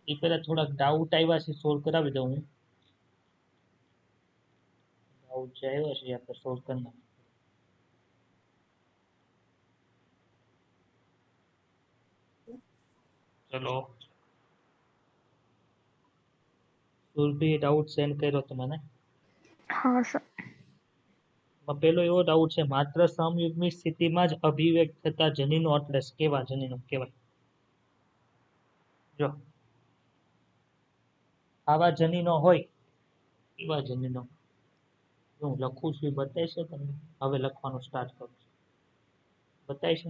એ પહેલા થોડાક ડાઉટ આવ્યા છે, સોલ્વ કરાવી દઉં હું. ડાઉટ જે આવ્યા છે એ આપણે સોલ્વ કરી નાખીએ. ચલો સુરભી ડાઉટ સેન્ડ કર્યો તો મને. હા સર. પહેલો એવો ડાઉટ છે, માત્ર સમયુગ્મી સ્થિતિમાં જ અભિવ્યક્ત થતા જનીનો એટલે કેવા જનીનો કહેવાય? જો આવા જનીનો હોય એવા જનીનો હું લખું છું, એ બતાય છે તમને? હવે લખવાનું સ્ટાર્ટ કરું છું, બતાય છે?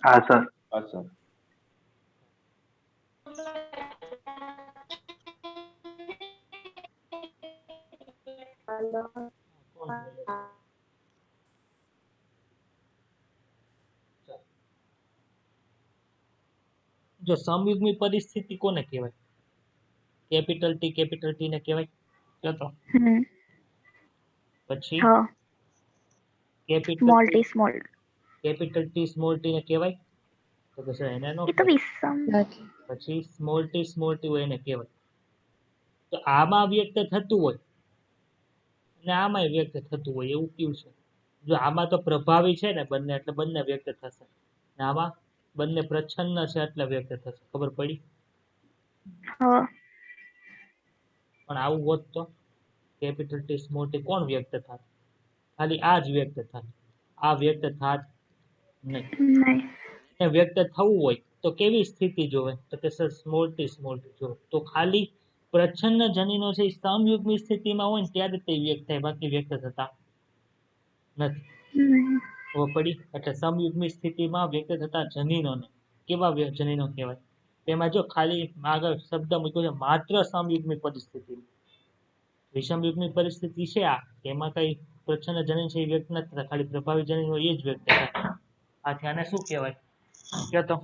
હા સર. હા સર. જો સમયુગ્મી પરિસ્થિતિ કોને કહેવાય? કેપિટલ ટી ને કહેવાય. જો તો પછી હા. Capital small T small. Small T ને કહેવાય. તો કે સર એને નો એ તો કહેવાય. વિષમ. પછી સ્મોલ ટી હોય એને કહેવાય. તો આમાં વ્યક્ત થતું હોય અને આમાં વ્યક્ત થતું હોય એવું કેવું છે? જો આમાં તો પ્રભાવી છે ને બંને, એટલે બંને વ્યક્ત થશે. આમાં બંને પ્રચ્છન્ન છે એટલે વ્યક્ત થશે. ખબર પડી? હા. પણ આવું હોત તો કેપિટલ ટી સ્મોલ ટી કોણ વ્યક્ત થાય? ખાલી આ જ વ્યક્ત થાય, આ વ્યક્ત થાત નહીં. નહીં. વ્યક્ત થવું હોય તો કેવી સ્થિતિ જોવે? તો કે સર સ્મોલ ટી જોવે. તો ખાલી પ્રચ્છન્ન જનીનો છે એ સમયુગ્મી સ્થિતિમાં હોય ને ત્યારે તે વ્યક્ત થાય, બાકી વ્યક્ત થતા નથી. નહીં. ખબર પડી? એટલે સમયુગ્મી સ્થિતિમાં વ્યક્ત થતા જનીનોને કેવા જનીનો કહેવાય? તેમાં જો ખાલી આગળ શબ્દ મૂક્યો છે, માત્ર સમયુગ્મી પરિસ્થિતિ. વિષમયુગ્મી પરિસ્થિતિ છે આ, એમાં કઈ પ્રચ્છન્ન જનીન છે એ વ્યક્ત નથી થતા, ખાલી પ્રભાવી જનીન હોય એ જ વ્યક્ત થાય. આથી આને શું કહેવાય? કયો તો.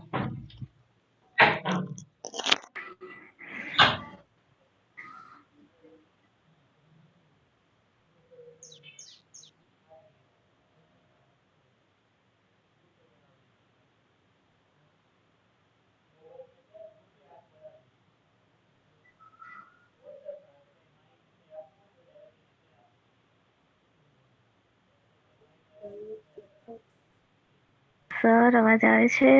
સર અવાજ આવે છે?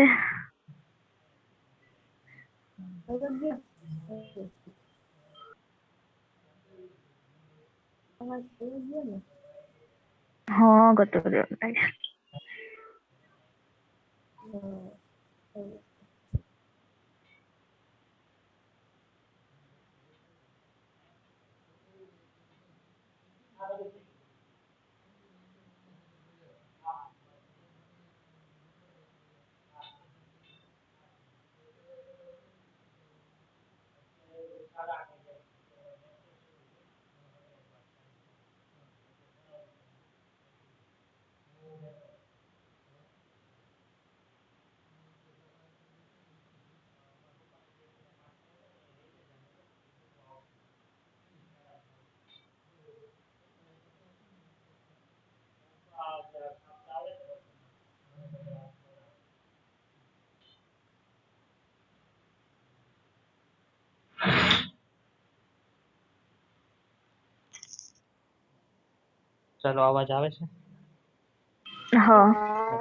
હા ગતો રહ્યો. ચાલો અવાજ આવે છે? હા.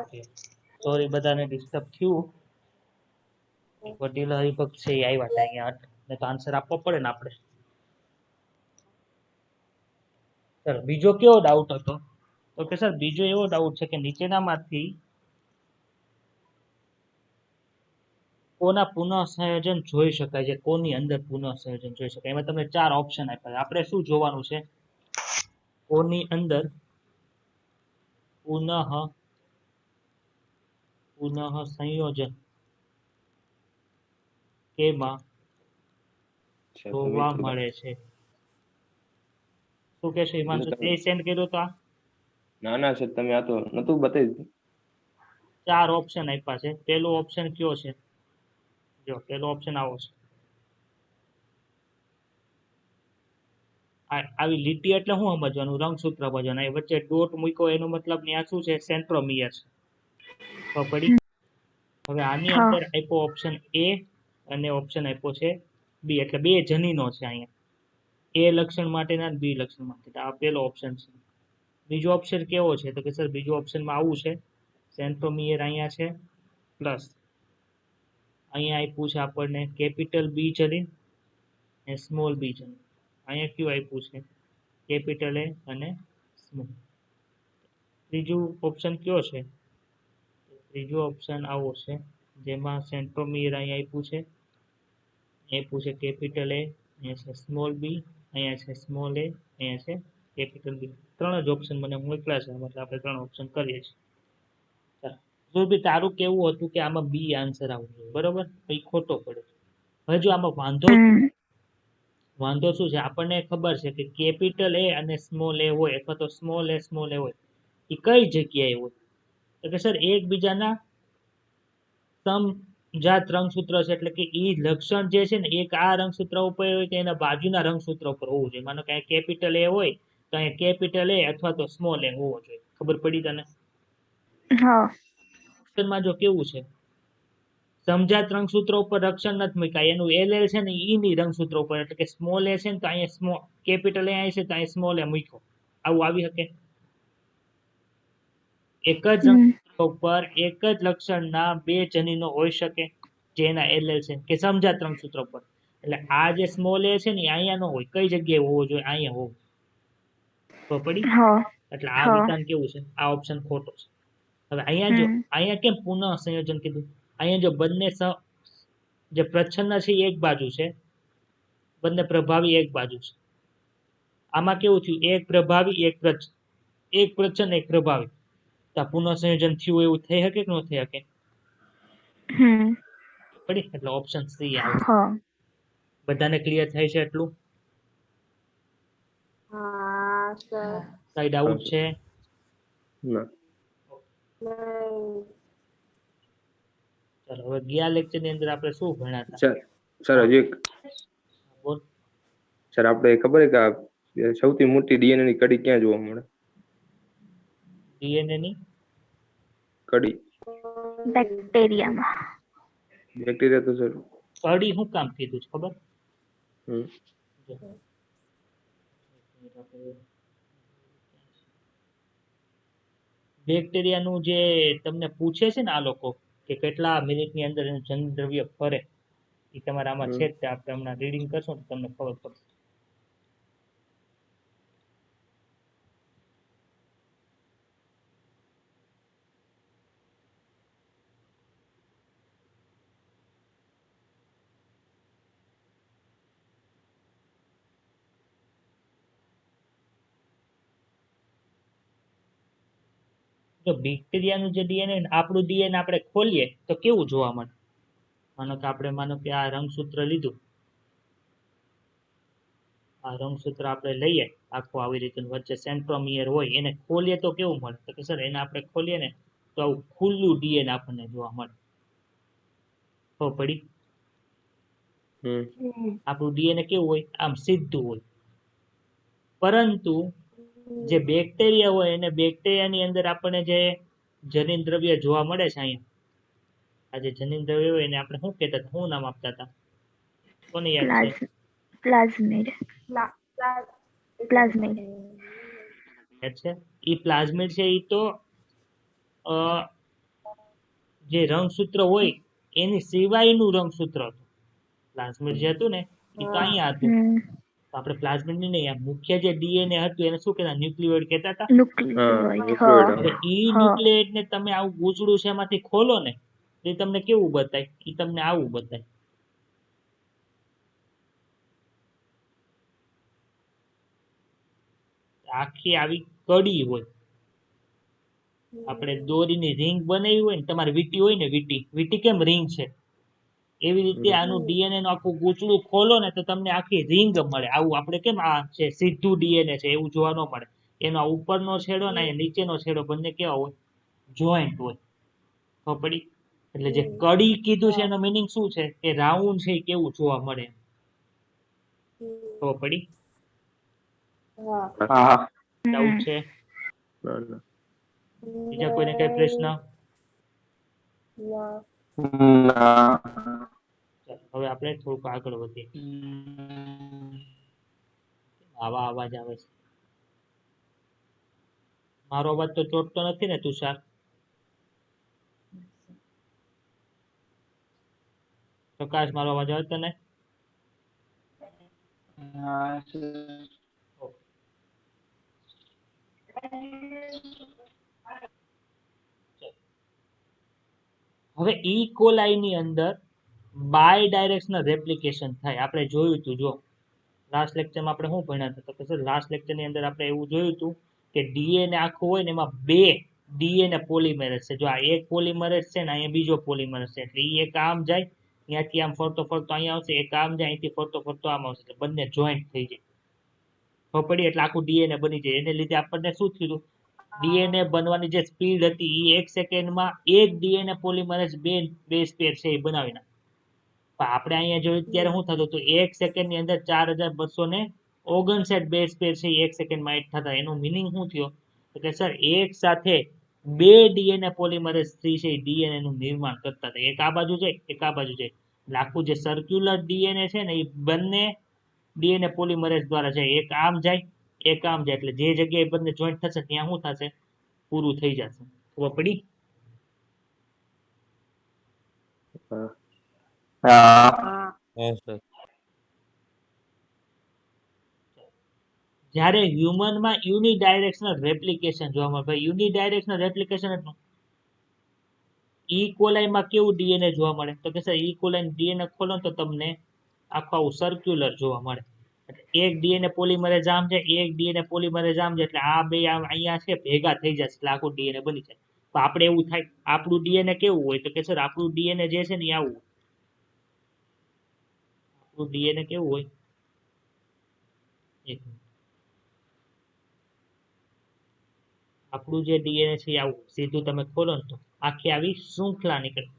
ઓકે. સોરી બધાને ડિસ્ટર્બ થયું. વડીલ હરિભક્ત છે એ આવ્યા હતા અહીંયા, ને તો આન્સર આપવો પડે ને આપણે. ચલો બીજો કેવો ડાઉટ હતો? તો કે સર બીજો એવો ડાઉટ છે કે નીચેનામાંથી કોના પુનઃ સંયોજન જોઈ શકાય છે? કોની અંદર પુનઃ સંયોજન જોઈ શકાય? એમાં તમને 4 ઓપ્શન આપ્યા છે. આપણે શું જોવાનું છે? કોની અંદર પુનઃ સંયોજન કેમાં જોવા મળે છે? શું કહેશો હિમાંશુ? તે સેન્ડ કર્યો તો આ? ના ના સર, તમે આ તો નતું બતાવ્યું. 4 ઓપ્શન આપ્યા છે. પહેલો ઓપ્શન કયો છે? જો પહેલો ઓપ્શન આવો છે. આવી લીટી એટલે શું સમજવાનું? રંગસૂત્ર સમજવાનું. અહીં વચ્ચે ડોટ મૂક્યો એનો મતલબ ત્યાં શું છે? સેન્ટ્રોમિયર છે. ખબર પડી? હવે આની હા. અંદર આપ્યો ઓપ્શન એ અને ઓપ્શન આપ્યો છે બી, એટલે બે જનીનો છે અહીંયા, એ લક્ષણ માટેના બી લક્ષણ માટે. આ પેલો ઓપ્શન છે. બીજો ઓપ્શન કેવો છે? તો કે સર બીજો ઓપ્શનમાં આવું છે, સેન્ટ્રોમિયર અહીંયા છે, પ્લસ અહીંયા આપ્યું છે આપણને કેપિટલ બી જનીન અને સ્મોલ બી જનીન. અહીંયા કયું આપ્યું છે? કેપિટલ એ અને સ્મોલ. ત્રીજું ઓપ્શન કયો છે? ત્રીજો ઓપ્શન આવો છે, જેમાં સેન્ટ્રોમિયર અહીંયા આપ્યું છે, આપ્યું છે કેપિટલ એ, અહીંયા છે સ્મોલ બી, અહીંયા છે સ્મોલ એ, અહીંયા છે કેપિટલ બી. ત્રણ જ ઓપ્શન મને મોકલ્યા છે, એટલે આપણે ત્રણ ઓપ્શન કરીએ છીએ. જો બી તારું કેવું હતું કે આમાં બી આન્સર આવવું જોઈએ, બરોબર? તો એ ખોટો પડે. હવે જો આમાં વાંધો શું છે? આપણને ખબર છે કે કેપિટલ એ અને સ્મોલ એ હોય, અથવા તો સ્મોલ એ હોય, એ કઈ જગ્યાએ હોય? તો કે સર એકબીજાના સમજાત રંગસૂત્ર છે, એટલે કે ઈ લક્ષણ જે છે ને એક આ રંગસૂત્ર ઉપર હોય તો એના બાજુના રંગસૂત્ર ઉપર હોવું જોઈએ. માનો કે અહીં કેપિટલ એ હોય તો અહીં કેપિટલ એ અથવા તો સ્મોલ એ હોવો જોઈએ. ખબર પડી તને? હા. માં જો કેવું છે, સમજાત રંગસૂત્ર ઉપર રક્ષણ નથી મૂકાય, એનું એલ છે ને ઈ ની રંગસૂત્ર ઉપર, એટલે કે સ્મોલ એ છે ને તો અહીંયા સ્મોલ કેપિટલ એ છે તો અહીં સ્મોલ એ મૂક્યો. આવું આવી શકે? એક જ રંગસૂત્ર ઉપર એક જ લક્ષણના બે જનીનો હોઈ શકે, જે એના એલ છે, કે સમજાત રંગસૂત્ર પર. એટલે આ જે સ્મોલ એ છે ને અહીંયા ન હોય, કઈ જગ્યાએ હોવો જોઈએ? અહીંયા હોવો. તો પડી? એટલે આ વિધાન કેવું છે? આ ઓપ્શન ખોટો છે. હવે અહીંયા જો અહીંયા કેમ પુનઃ સંયોજન કીધું? અહીંયા જો બંને જે પ્રચ્છન્ન છે એક બાજુ છે, બંને પ્રભાવી એક બાજુ છે. આમાં કેવું થયું? એક પ્રભાવી એક પ્રચ્છન્ન એક પ્રભાવી. તો પુનઃ સંયોજન થયું એવું થઈ શકે કે ન થઈ શકે? પડી? એટલે ઓપ્શન સી આવે. બધાને ક્લિયર થાય છે એટલું? કઈ ડાઉટ છે? ના. ચાલો હવે ગયા લેક્ચર ની અંદર આપણે શું ભણ્યા હતા? સર હજી બોલ. સર આપણે ખબર છે કે સૌથી મોટી ડીએનએ ની કડી ક્યાં જોવા મળે? ડીએનએ ની કડી બેક્ટેરિયામાં. બેક્ટેરિયા તો સર કડી શું કામ કીધું છે ખબર? બેક્ટેરિયાનું જે તમને પૂછે છે ને આ લોકો કે કેટલા મિનિટની અંદર એનું જનદ્રવ્ય ફરે, એ તમારા આમાં છે જ. આપણે હમણાં રીડિંગ કરશો ને તમને ખબર પડશે. જો બેક્ટેરિયાનું જે ડીએનએ, આપણું ડીએનએ આપણે ખોલીએ તો કેવું જોવા મળે? માનો કે આ રંગસૂત્ર લીધું, આ રંગસૂત્ર આપણે લઈએ આખું આવી રીતે, વચ્ચે સેન્ટ્રોમિયર હોય, એને ખોલીએ તો કેવું મળે? તો કે સર એને આપણે ખોલીએ ને તો આવું ખુલ્લું ડીએનએ આપણને જોવા મળે. તો પડી? આપણું ડીએનએ કેવું હોય? આમ સીધું હોય. પરંતુ જે બેક્ટેરિયા હોય એને બેક્ટેરિયાની અંદર આપણને જે જનીન દ્રવ્ય જોવા મળે છે અહીંયા, આ જે જનીન દ્રવ્ય હોય એને આપણે શું કહેતા હતા? શું નામ આપતા હતા? કોને યાદ છે? પ્લાઝમિડ. ઈ પ્લાઝમિડ છે, ઈ તો જે રંગસૂત્ર હોય એની સિવાયનું રંગસૂત્ર હતું. પ્લાઝમિડ જે હતું ને એ તો અહીંયા હતું. આપણે પ્લાઝમિડ ની નહીં, મુખ્ય જે ડીએનએ હતું એને શું કહેતા? ન્યુક્લિયોઇડ કહેતા હતા. હવે ઈ ન્યુક્લિયોઇડ ને તમે આવું ગૂંચળું છે એમાંથી ખોલો ને એ તમને કેવું બતાય? એ તમને આવું બતાય. આખી આવી કડી હોય. આપણે દોરીની રિંગ બનાવી હોય ને, તમારી વીટી હોય ને, વીટી કેમ રિંગ છે, એવી રીતે આનું ડીએનએ નું આખું ગૂંચળું ખોલો ને તો તમને આખી રિંગ મળે. આવું આપણે કેમ આ છે સીધું ડીએનએ છે એવું જોવા ન મળે. એનો ઉપરનો છેડો ને નીચેનો છેડો બંને કેવા હોય? જોઈન્ટ હોય. તો પડી? એટલે જે કડી કીધું છે એનો મીનિંગ શું છે? કે રાઉન્ડ છે કેવું જોવા મળે. તો પડી? ડાઉટ છે? બીજા કોઈને કઈ પ્રશ્ન? ના. ચાલો, હવે આપણે થોડુંક આગળ વધીએ. આવા અવાજ આવે છે. મારો અવાજ તો ચોટતો નથી ને તુષાર? પ્રકાશ, મારો અવાજ આવે તને? ઓકે. હવે ઈ કોલાઈ ની અંદર બાય ડાયરેક્શનલ રેપ્લિકેશન થાય. આપણે જોયું હતું, જો લાસ્ટ લેક્ચરમાં આપણે શું ભણ્યા હતા, તો કે સર લાસ્ટ લેક્ચરની અંદર આપણે એવું જોયું હતું કે ડીએનએ આખું હોય ને એમાં બે ડીએનએ પોલિમરેઝ છે. જો આ એક પોલિમરેઝ છે ને અહીંયા બીજો પોલિમરેઝ છે, એટલે ઈ એક આમ જાય, ત્યાંથી આમ ફરતો ફરતો અહીંયા આવશે, એક આમ જાય, અહીંથી ફરતો ફરતો આમ આવશે, એટલે બંને જોઈન્ટ થઈ જાય. ખબર પડી? એટલે આખું ડીએનએ બની જાય. એને લીધે આપણને શું થયું? ડીએનએ બનવાની જે સ્પીડ હતી એ 1 સેકન્ડમાં એક ડીએનએ પોલિમરેઝ બે બેઝ પેર છે એ બનાવી નાખે. પણ આપણે અહીંયા જોયું ત્યારે શું થતું હતું? 1 સેકન્ડની અંદર 4259 બેઝ પેર છે એ 1 સેકન્ડમાં એડ થતા. એનો મિનિંગ શું થયો? તો કે સર એક સાથે બે ડીએનએ પોલિમરેઝ 3 છે એ ડીએનએ નું નિર્માણ કરતા હતા. એક આ બાજુ જાય, એક આ બાજુ જાય. એટલે આખું જે સર્ક્યુલર ડીએનએ છે ને એ બંને ડીએનએ પોલિમરેઝ દ્વારા જાય. એક આમ જાય, એક આમ જાય, એટલે જે જગ્યાએ બંને જોઈન્ટ થશે ત્યાં શું થશે? પૂરું થઈ જશે. ખબર પડી? જ્યારે હ્યુમનમાં યુનિડાયરેક્શનલ રેપ્લિકેશન જોવા મળે. ભાઈ યુનિડાયરેક્શનલ રેપ્લિકેશન એટલે ઈ કોલાઈમાં કેવું ડીએનએ જોવા મળે? તો કે સર ઈ કોલાઈ ડીએનએ ખોલો તો તમને આખું આવું સર્ક્યુલર જોવા મળે. એક ડીએનએ પોલિમરેઝ આમ છે, એક ડીએનએ પોલિમરેઝ આમ છે, એટલે આ બે અહીંયા છે ભેગા થઈ જશે, એટલે આખું ડીએનએ બની જાય. તો આપણે એવું થાય, આપણું ડીએનએ કેવું હોય? તો કે સર આપણું ડીએનએ જે છે ને એ આવું. આપણું ડીએનએ કેવું હોય? એક મિનિટ. આપણું જે ડીએનએ છે એ આવું સીધું તમે ખોલો ને તો આખી આવી શૃંખલા નીકળે.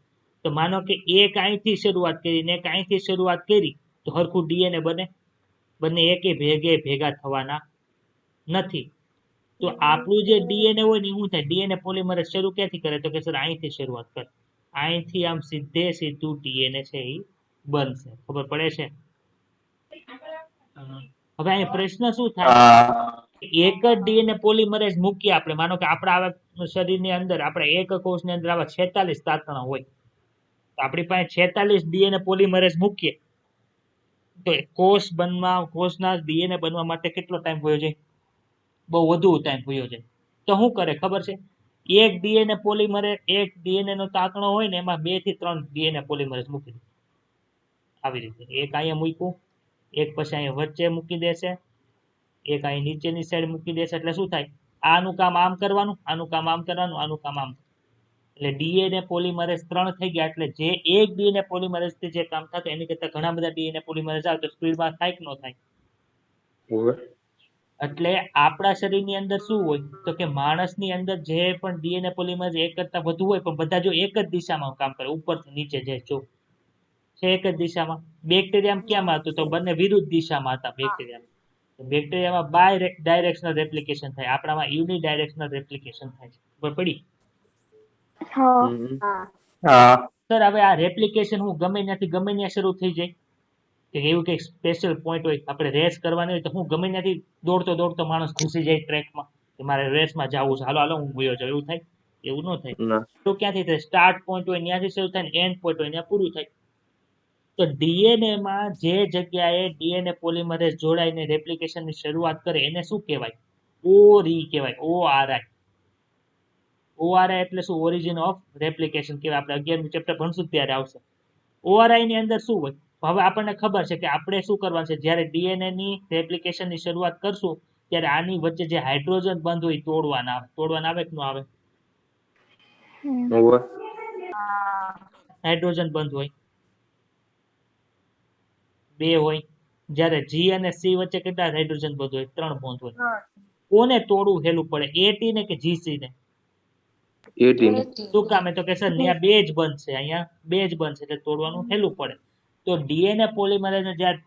તો માનો કે એક અહીંથી શરૂઆત કરી ને એક અહીંથી શરૂઆત કરી તો હરખું ડીએનએ બને? બંને એકે ભેગે ભેગા થવાના નથી. તો આપણું જે ડીએનએ હોય ને શું થાય? ડીએનએ પોલિમરેઝ શરૂ ક્યાંથી કરે? તો કે સર અહીંથી શરૂઆત કરે. અહીંથી આમ સીધે સીધું ડીએનએ છે એ બનશે. ખબર પડે છે? હવે અહીં પ્રશ્ન શું થાય? એક જ ડીએનએ પોલિમરેઝ મૂકીએ આપણે, માનો કે આપણા આવા શરીરની અંદર આપણે એક કોષની અંદર આવા 46 તાતણા હોય, તો આપણી પાસે 46 ડીએનએ પોલિમરેઝ મૂકીએ તો કોષના ડીએનએ બનવા માટે કેટલો ટાઈમ વયો જાય? બહુ વધુ ટાઈમ વયો જાય. તો શું કરે ખબર છે? એક ડીએનએ પોલિમરેઝ, એક ડીએનએ નો તાતણો હોય ને એમાં 2 થી 3 ડીએનએ પોલિમરેઝ મૂકી દે. આવી રીતે એક અહીંયા મૂક્યું, એક પછી અહીંયા વચ્ચે મૂકી દેશે, એક અહીં નીચેની સાઈડ મૂકી દેશે, એટલે શું થાય? આનું કામ આમ કરવાનું, આનું કામ આમ કરવાનું, આનું કામ આમ. એટલે ડીએનએ પોલિમરેઝ 3 થઈ ગયા. એટલે જે એક ડીએનએ પોલિમરેઝ થી જે કામ થતું એની કરતા ઘણા બધા ડીએનએ પોલિમરેઝ આવે તો સ્પીડમાં થાય કે ન થાય? એટલે આપણા શરીરની અંદર શું હોય? તો કે માણસની અંદર જે પણ ડીએનએ પોલિમરેઝ એક કરતા વધુ હોય પણ બધા જો એક જ દિશામાં કામ કરે, ઉપરથી નીચે જે જો છે એક જ દિશામાં. બેક્ટેરિયામાં ક્યાંમાં હતું? તો બંને વિરુદ્ધ દિશામાં હતા બેક્ટેરિયામાં. બેક્ટેરિયામાં બાય ડાયરેક્શનલ રેપ્લિકેશન થાય, આપણામાં યુનિડાયરેક્શનલ રેપ્લિકેશન થાય છે. ખબર પડી? સર હવે આ રેપ્લિકેશન હું ગમે ત્યાંથી ગમે ત્યાં શરૂ થઈ જાય કે એવું કંઈક સ્પેશિયલ પોઈન્ટ હોય, આપણે રેસ કરવાની હોય તો હું ગમે ત્યાંથી દોડતો દોડતો માણસ ઘૂસી જાય ટ્રેકમાં કે મારે રેસમાં જવું છે, હાલો હાલો હું ગયો જાઉં, એવું થાય? એવું ન થાય. તો ક્યાંથી થાય? સ્ટાર્ટ પોઈન્ટ હોય ત્યાંથી શરૂ થાય ને એન્ડ પોઈન્ટ હોય ત્યાં પૂરું થાય. તો ડીએનએ માં જે જગ્યાએ ડીએનએ પોલિમરેઝ જોડાઈને રેપ્લિકેશનની શરૂઆત કરે એને શું કહેવાય? ઓરી કહેવાય. ORI. ORI એટલે શું? ઓરિજિન ઓફ રેપ્લિકેશન કહેવાય. આપણે 11મું ચેપ્ટર ભણશું ત્યારે આવશે. ORI ની અંદર શું હોય? હવે આપણને ખબર છે કે આપણે શું કરવાનું છે? જ્યારે ડીએનએ ની રેપ્લિકેશનની શરૂઆત કરશું ત્યારે આની વચ્ચે જે હાઇડ્રોજન બંધ હોય તોડવાના આવે. તોડવાના આવે કે ન આવે? હાઇડ્રોજન બંધ હોય, 2 હોય. જ્યારે G અને C વચ્ચે કેટલા હાઇડ્રોજન બંધ હોય? 3 બંધ હોય. કોને તોડવું હેલું પડે? AT ને કે GC ને? શું કામે? તો કે સર ત્યાં 2 જ બનશે, અહીંયા 2 જ બનશે એટલે તોડવાનું હેલું પડે. તો ડીએનએ પોલિમરેઝને જ્યારે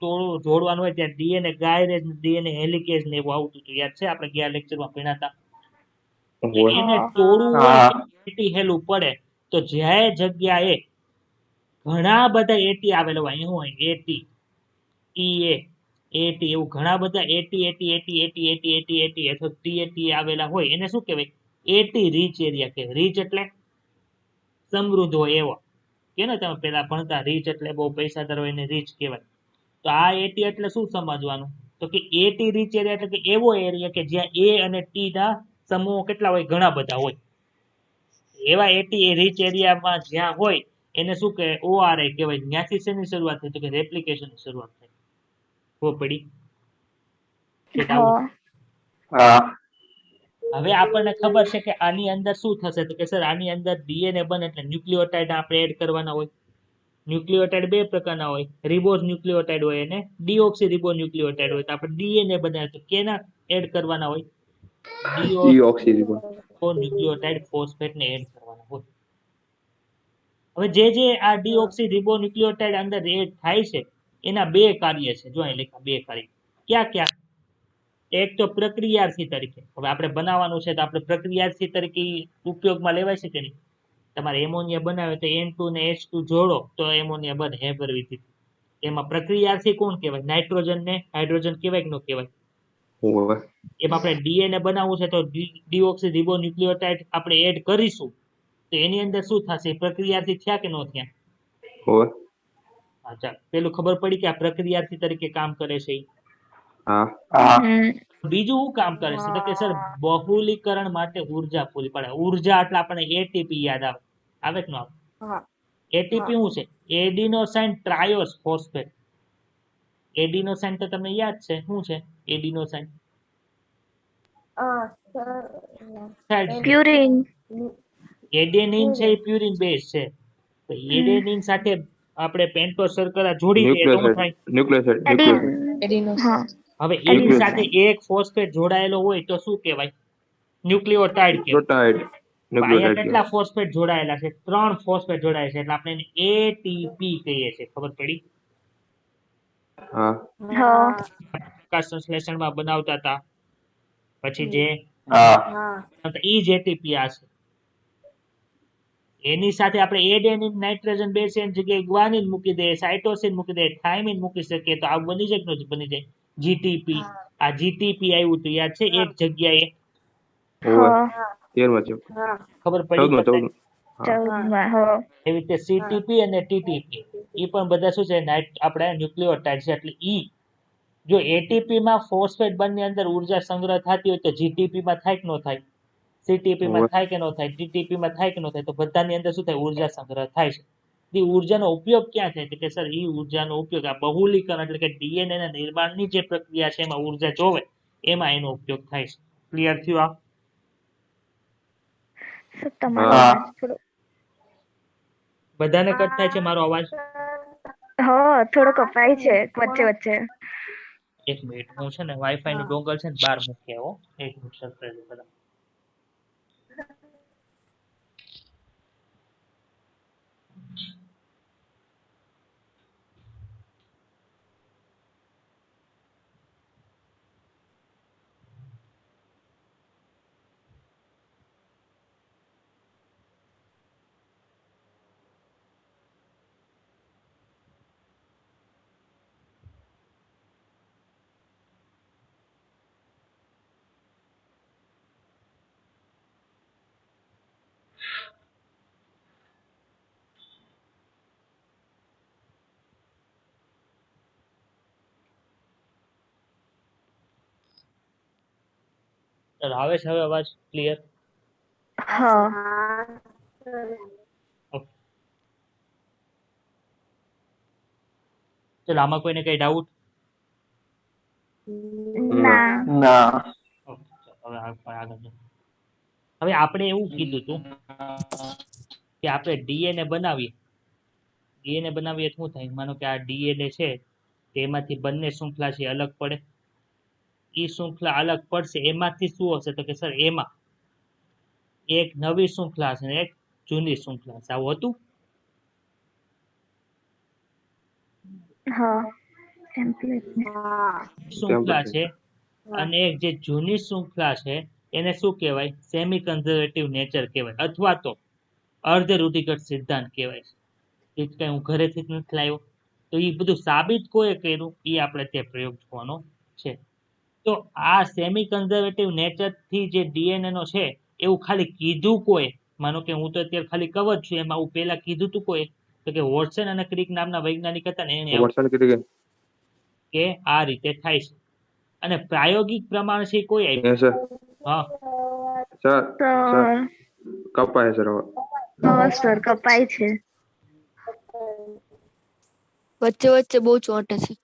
જોડવાનું હોય ત્યારે ડીએનએ ગાયરેઝ, ડીએનએ હેલિકેઝ ને એવું આવતું હતું. યાદ છે? આપણે ગયા લેક્ચરમાં ભણ્યા હતા. એને તોડવું હોય એટી હેલું પડે તો જે જગ્યાએ ઘણા બધા એટી આવેલા હોય અહીં હોય એટી ઈએ એટી એવું ઘણા બધા એટી એટી એટી એટી એટી એટી એટી અથવા ટીએટી આવેલા હોય એને શું કહેવાય એટી રીચ એરિયા કહેવાય રીચ એટલે સમૃદ્ધ હોય એવો કે ને તમે પેલા ભણતા રીચ એટલે બહુ પૈસાદાર હોય એને રીચ કહેવાય તો આ એટી એટલે શું સમજવાનું તો કે એટી રીચ એરિયા એટલે કે એવો એરિયા કે જ્યાં એ અને ટી ના સમૂહો કેટલા હોય ઘણા બધા હોય એવા એટી રીચ એરિયામાં જ્યાં હોય એને શું કહેવાય ઓઆરઆઈ કહેવાય ત્યાંથી શેની શરૂઆત થઈ તો કે રેપ્લિકેશનની શરૂઆત થઈ ખબર પડી કે doubt? હા હવે આપણને ખબર છે કે આની અંદર શું થશે તો કે સર આની અંદર ડીએનએ બને એટલે ન્યુક્લિયોટાઇડ આપણે એડ કરવાના હોય ન્યુક્લિયોટાઇડ બે પ્રકારના હોય રિબોઝ ન્યુક્લિયોટાઇડ હોય અને ડીઓક્સી રિબો ન્યુક્લિયોટાઇડ હોય તો આપણે ડીએનએ બનાવે તો કેના એડ કરવાના હોય ડીઓક્સીરિબોન ન્યુક્લિયોટાઇડ ફોસ્ફેટ ને એડ કરવાના હોય હવે જે આ ડીઓક્સી રિબો ન્યુક્લિયોટાઇડ અંદર એડ થાય છે એના બે કાર્ય છે જો અહીં લખ્યા બે કાર્ય ક્યાં ક્યાં એક તો પ્રક્રિયાર્થી તરીકે હવે આપણે બનાવવાનું છે તો આપણે પ્રક્રિયાર્થી તરીકે ઉપયોગમાં લેવાય છે કે નહીં તમારે એમોનિયા બનાવે તો N2 ને H2 જોડો તો એમોનિયા બને હેબર વિધિ એમાં પ્રક્રિયાર્થી કોણ કહેવાય નાઇટ્રોજન ને હાઇડ્રોજન કહેવાય કે ન કહેવાય હોય એમાં આપણે ડીએનએ બનાવવું છે તો ડીઓક્સી રિબો ન્યુક્લિયોટાઇડ આપણે એડ કરીશું તો એની અંદર શું થશે પ્રક્રિયાર્થી થયા કે ન થયા હોય અચ્છા પેલું ખબર પડી કે આ પ્રક્રિયાર્થી તરીકે કામ કરે છે ઈ. હા બીજું શું કામ કરે છે તો કે સર બહુલીકરણ માટે ઉર્જા પૂરી પાડે ઉર્જા એટલે આપણને એટીપી યાદ આવે આવે કે ન આવે એટીપી શું છે એડિનોસાઇન ટ્રાયોસ ફોસ્ફેટ એડિનોસાઇન તો તમને યાદ છે શું છે એડિનોસાઇન પ્યુરિન એડેનિન છે એ પ્યુરિન બેઝ છે તો એડેનિન સાથે આપણે પેન્ટો શર્કરા જોડી દઈએ તો શું થાય ન્યુક્લિયોસાઇડ હા હવે એની સાથે એક ફોસ્ફેટ જોડાયેલો હોય તો શું કહેવાય ન્યુક્લિયોટાઇડ કહેવાય અહીંયા કેટલા ફોસ્ફેટ જોડાયેલા છે 3 ફોસ્ફેટ જોડાયેલા છે એટલે આપણે એને એટીપી કહીએ છીએ ખબર પડી હા હા પ્રકાશ સંશ્લેષણમાં બનાવતા હતા પછી જે ઈ જ એટીપી આ છે એની સાથે આપણે એડેનિન નાઇટ્રોજન બેઝ એની જગ્યાએ ગ્વાનિન મૂકી દઈએ સાઇટોસિન મૂકી દઈએ થાઇમિન મૂકી શકીએ તો આ બની જાય કે ન બની જાય જીટીપી આ જીટીપી આવ્યું તો યાદ છે એક જગ્યાએ હોય હા 13માં છે ખબર પડી 14માં હા 14માં હા એવી રીતે સીટીપી અને ટીટીપી એ પણ બધા શું છે આપણે ન્યુક્લિયોટાઇડ છે એટલે ઈ જો એટીપી માં ફોસ્ફેટ બંને અંદર ઉર્જા સંગ્રહ થતી હોય તો જીટીપી માં થાય કે ન થાય સીટીપી માં થાય કે ન થાય ટીટીપી માં થાય કે ન થાય તો બધાની અંદર શું થાય ઉર્જા સંગ્રહ થાય છે એ ઉર્જાનો ઉપયોગ ક્યાં થાય તો કે સર એ ઉર્જાનો ઉપયોગ આ બહુલીકરણ એટલે કે ડીએનએ ના નિર્માણની જે પ્રક્રિયા છે એમાં ઉર્જા જોવે એમાં એનો ઉપયોગ થાય છે ક્લિયર થયું આ સર તમારો હા. અવાજ થોડો બધાને કટ થાય છે મારો અવાજ હા થોડો કપાય છે વચ્ચે વચ્ચે એક મિનિટ હું છે ને વાઈફાઈ નું ડોંગલ છે ને બહાર મૂકી આવો એક મિનિટ સરપ્રાઈઝ બધા ચલો આવે છે હવે અવાજ ક્લિયર હા ચલો આમાં કોઈને કઈ ડાઉટ ના હવે આગળ હવે આપણે એવું કીધું હતું કે આપણે ડીએનએ બનાવીએ શું થાય માનો કે આ ડીએનએ છે તેમાંથી બંને શૃંખલા છે અલગ પડે ઈ શૃંખલા અલગ પડશે એમાંથી શું હશે તો કે સર એમાં એક નવી શૃંખલા છે ને એક જૂની શૃંખલા છે આવું હતું હા ટેમ્પલેટ ને શૃંખલા છે અને એક જે જૂની શૃંખલા છે એને શું કહેવાય સેમી કન્ઝર્વેટિવ નેચર કહેવાય અથવા તો અર્ધ રૂઢિગત સિદ્ધાંત કહેવાય છે. એ કઈ હું ઘરેથી જ નથી લાવ્યો. તો એ બધું સાબિત કોએ કર્યું એ આપણે તે પ્રયોગ જોવાનો છે. તો આ સેમી કન્ઝર્વેટિવ નેચરથી જે ડીએનએ નો છે એવું ખાલી કીધું કોઈ, માનો કે હું તો અત્યારે ખાલી કવ જ છું, એમાં હું પહેલા કીધું તું કોઈ, તો કે વોટસન અને ક્રિક નામના વૈજ્ઞાનિક હતા ને એને એવું વોટસન કીધું કે આ રીતે થાય છે. અને પ્રાયોગિક પ્રમાણ છે કોઈ કે આપ્યું. સર હા સર તો સર કપાય સર હવે. હા સર કપાય છે. વચ્ચે વચ્ચે બહુ ચોંટે છે.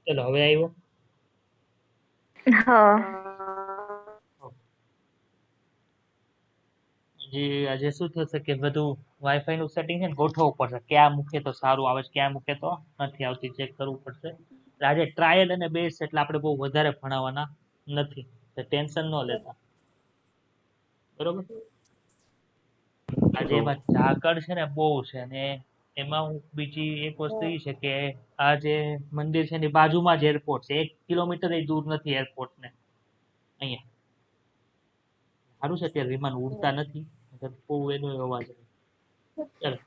ચલો હવે આવ્યો. હા જે આજે શું થશે કે બધું વાઈફાઈ નું સેટિંગ છે ને ગોઠવવું પડશે, ક્યાં મૂકે તો સારું આવે છે, ક્યાં મૂકે તો નથી આવતી, ચેક કરવું પડશે. એટલે આજે ટ્રાયલ અને બેસ એટલે આપણે બહુ વધારે ભણાવવાના નથી, ટેન્શન ન લેતા, બરોબર. આજે એમાં ઝાકળ છે ને બહુ છે, અને એમાં હું બીજી એક વસ્તુ એ છે કે આ જે મંદિર છે એની બાજુમાં જ એરપોર્ટ છે, 1 કિલોમીટર દૂર નથી એરપોર્ટ ને અહીંયા. સારું છે અત્યારે વિમાન ઉડતા નથી, બહુ એનો અવાજ આવે. ચાલો,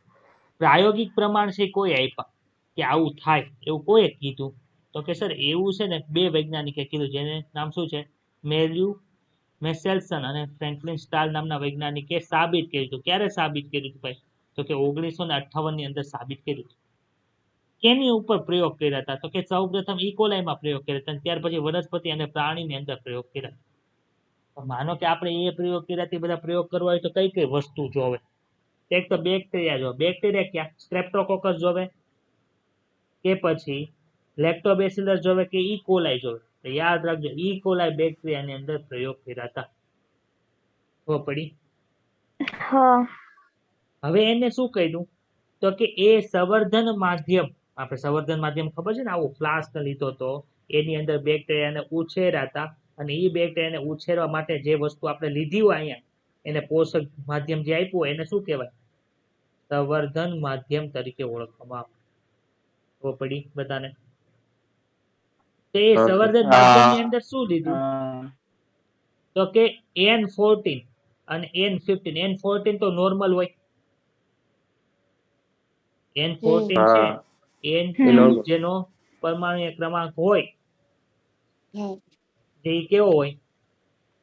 પ્રાયોગિક પ્રમાણ છે કોઈ આપ્યા કે આવું થાય એવું કોઈ કીધું, તો કે સર એવું છે ને બે વૈજ્ઞાનિકે કીધું, જેને નામ શું છે, મેલ્યુ મેસેલ્સન અને ફ્રેન્કલિન સ્ટાર નામના વૈજ્ઞાનિકે સાબિત કર્યું હતું. ક્યારે સાબિત કર્યું હતું ભાઈ? તો કે 1958 ની અંદર સાબિત કર્યું હતું. કેની ઉપર પ્રયોગ કર્યા હતા? તો કે સૌપ્રથમ ઇકોલાઈમાં પ્રયોગ કર્યા હતા, ત્યાર પછી વનસ્પતિ અને પ્રાણીની અંદર પ્રયોગ કર્યા. માનો કે આપણે એ પ્રયોગ કર્યાથી બધા પ્રયોગ કરવા હોય તો કઈ કઈ વસ્તુ જોવે? એક તો બેક્ટેરિયા જોવે. બેક્ટેરિયા ક્યાં? સ્ટ્રેપ્ટોકોકસ જોવે કે પછી લેક્ટોબેસિલસ જોવે કે ઈ કોલાઈ જોવે? તો યાદ રાખજો, ઈ કોલાઈ બેક્ટેરિયાની અંદર પ્રયોગ કર્યા હતા. ખબર પડી? હા હવે એને શું કર્યું? તો કે એ સંવર્ધન માધ્યમ, આપણે સંવર્ધન માધ્યમ ખબર છે ને, આવું ફ્લાસ્ક લીધો તો એની અંદર બેક્ટેરિયાને ઉછેર્યા હતા, અને એ બેક્ટેરિયાને ઉછેરવા માટે જે વસ્તુ આપણે લીધી હોય અહીંયા, એને પોષક માધ્યમ જે આપ્યું હોય એને શું કહેવાય? સંવર્ધન માધ્યમ તરીકે ઓળખવામાં આવે. ખબર પડી બધાને? તો એ સંવર્ધન માધ્યમની અંદર શું લીધું? તો કે N14 અને N15. N14 તો નોર્મલ હોય, N14 છે N જેનો પરમાણુ ક્રમાંક હોય જે કેવો હોય?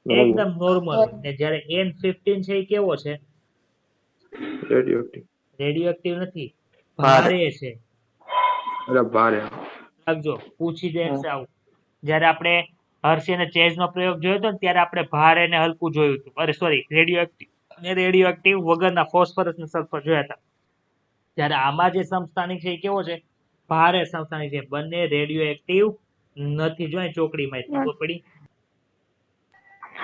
એકદમ નોર્મલ હોય. ને જ્યારે N15 છે એ કેવો છે? રેડિયો રેડિયોએક્ટિવ નથી, ભારે છે. અરે ભારે. રાખજો, પૂછી દેશે આવું. જ્યારે આપણે હર્ષી અને ચેઝ નો પ્રયોગ જોયો હતો ને ત્યારે આપણે ભારે ને હલકું જોયું હતું, અરે સોરી રેડિયોએક્ટિવ અને રેડિયોએક્ટિવ વગરના ફોસ્ફરસ ને સલ્ફર જોયા હતા. ત્યારે આમાં જે સમસ્થાનિક છે એ કેવો છે? ભારે સમસ્થાનિક છે. બંને રેડિયોએક્ટિવ નથી. જો ચોકડીમાં ખબર પડી.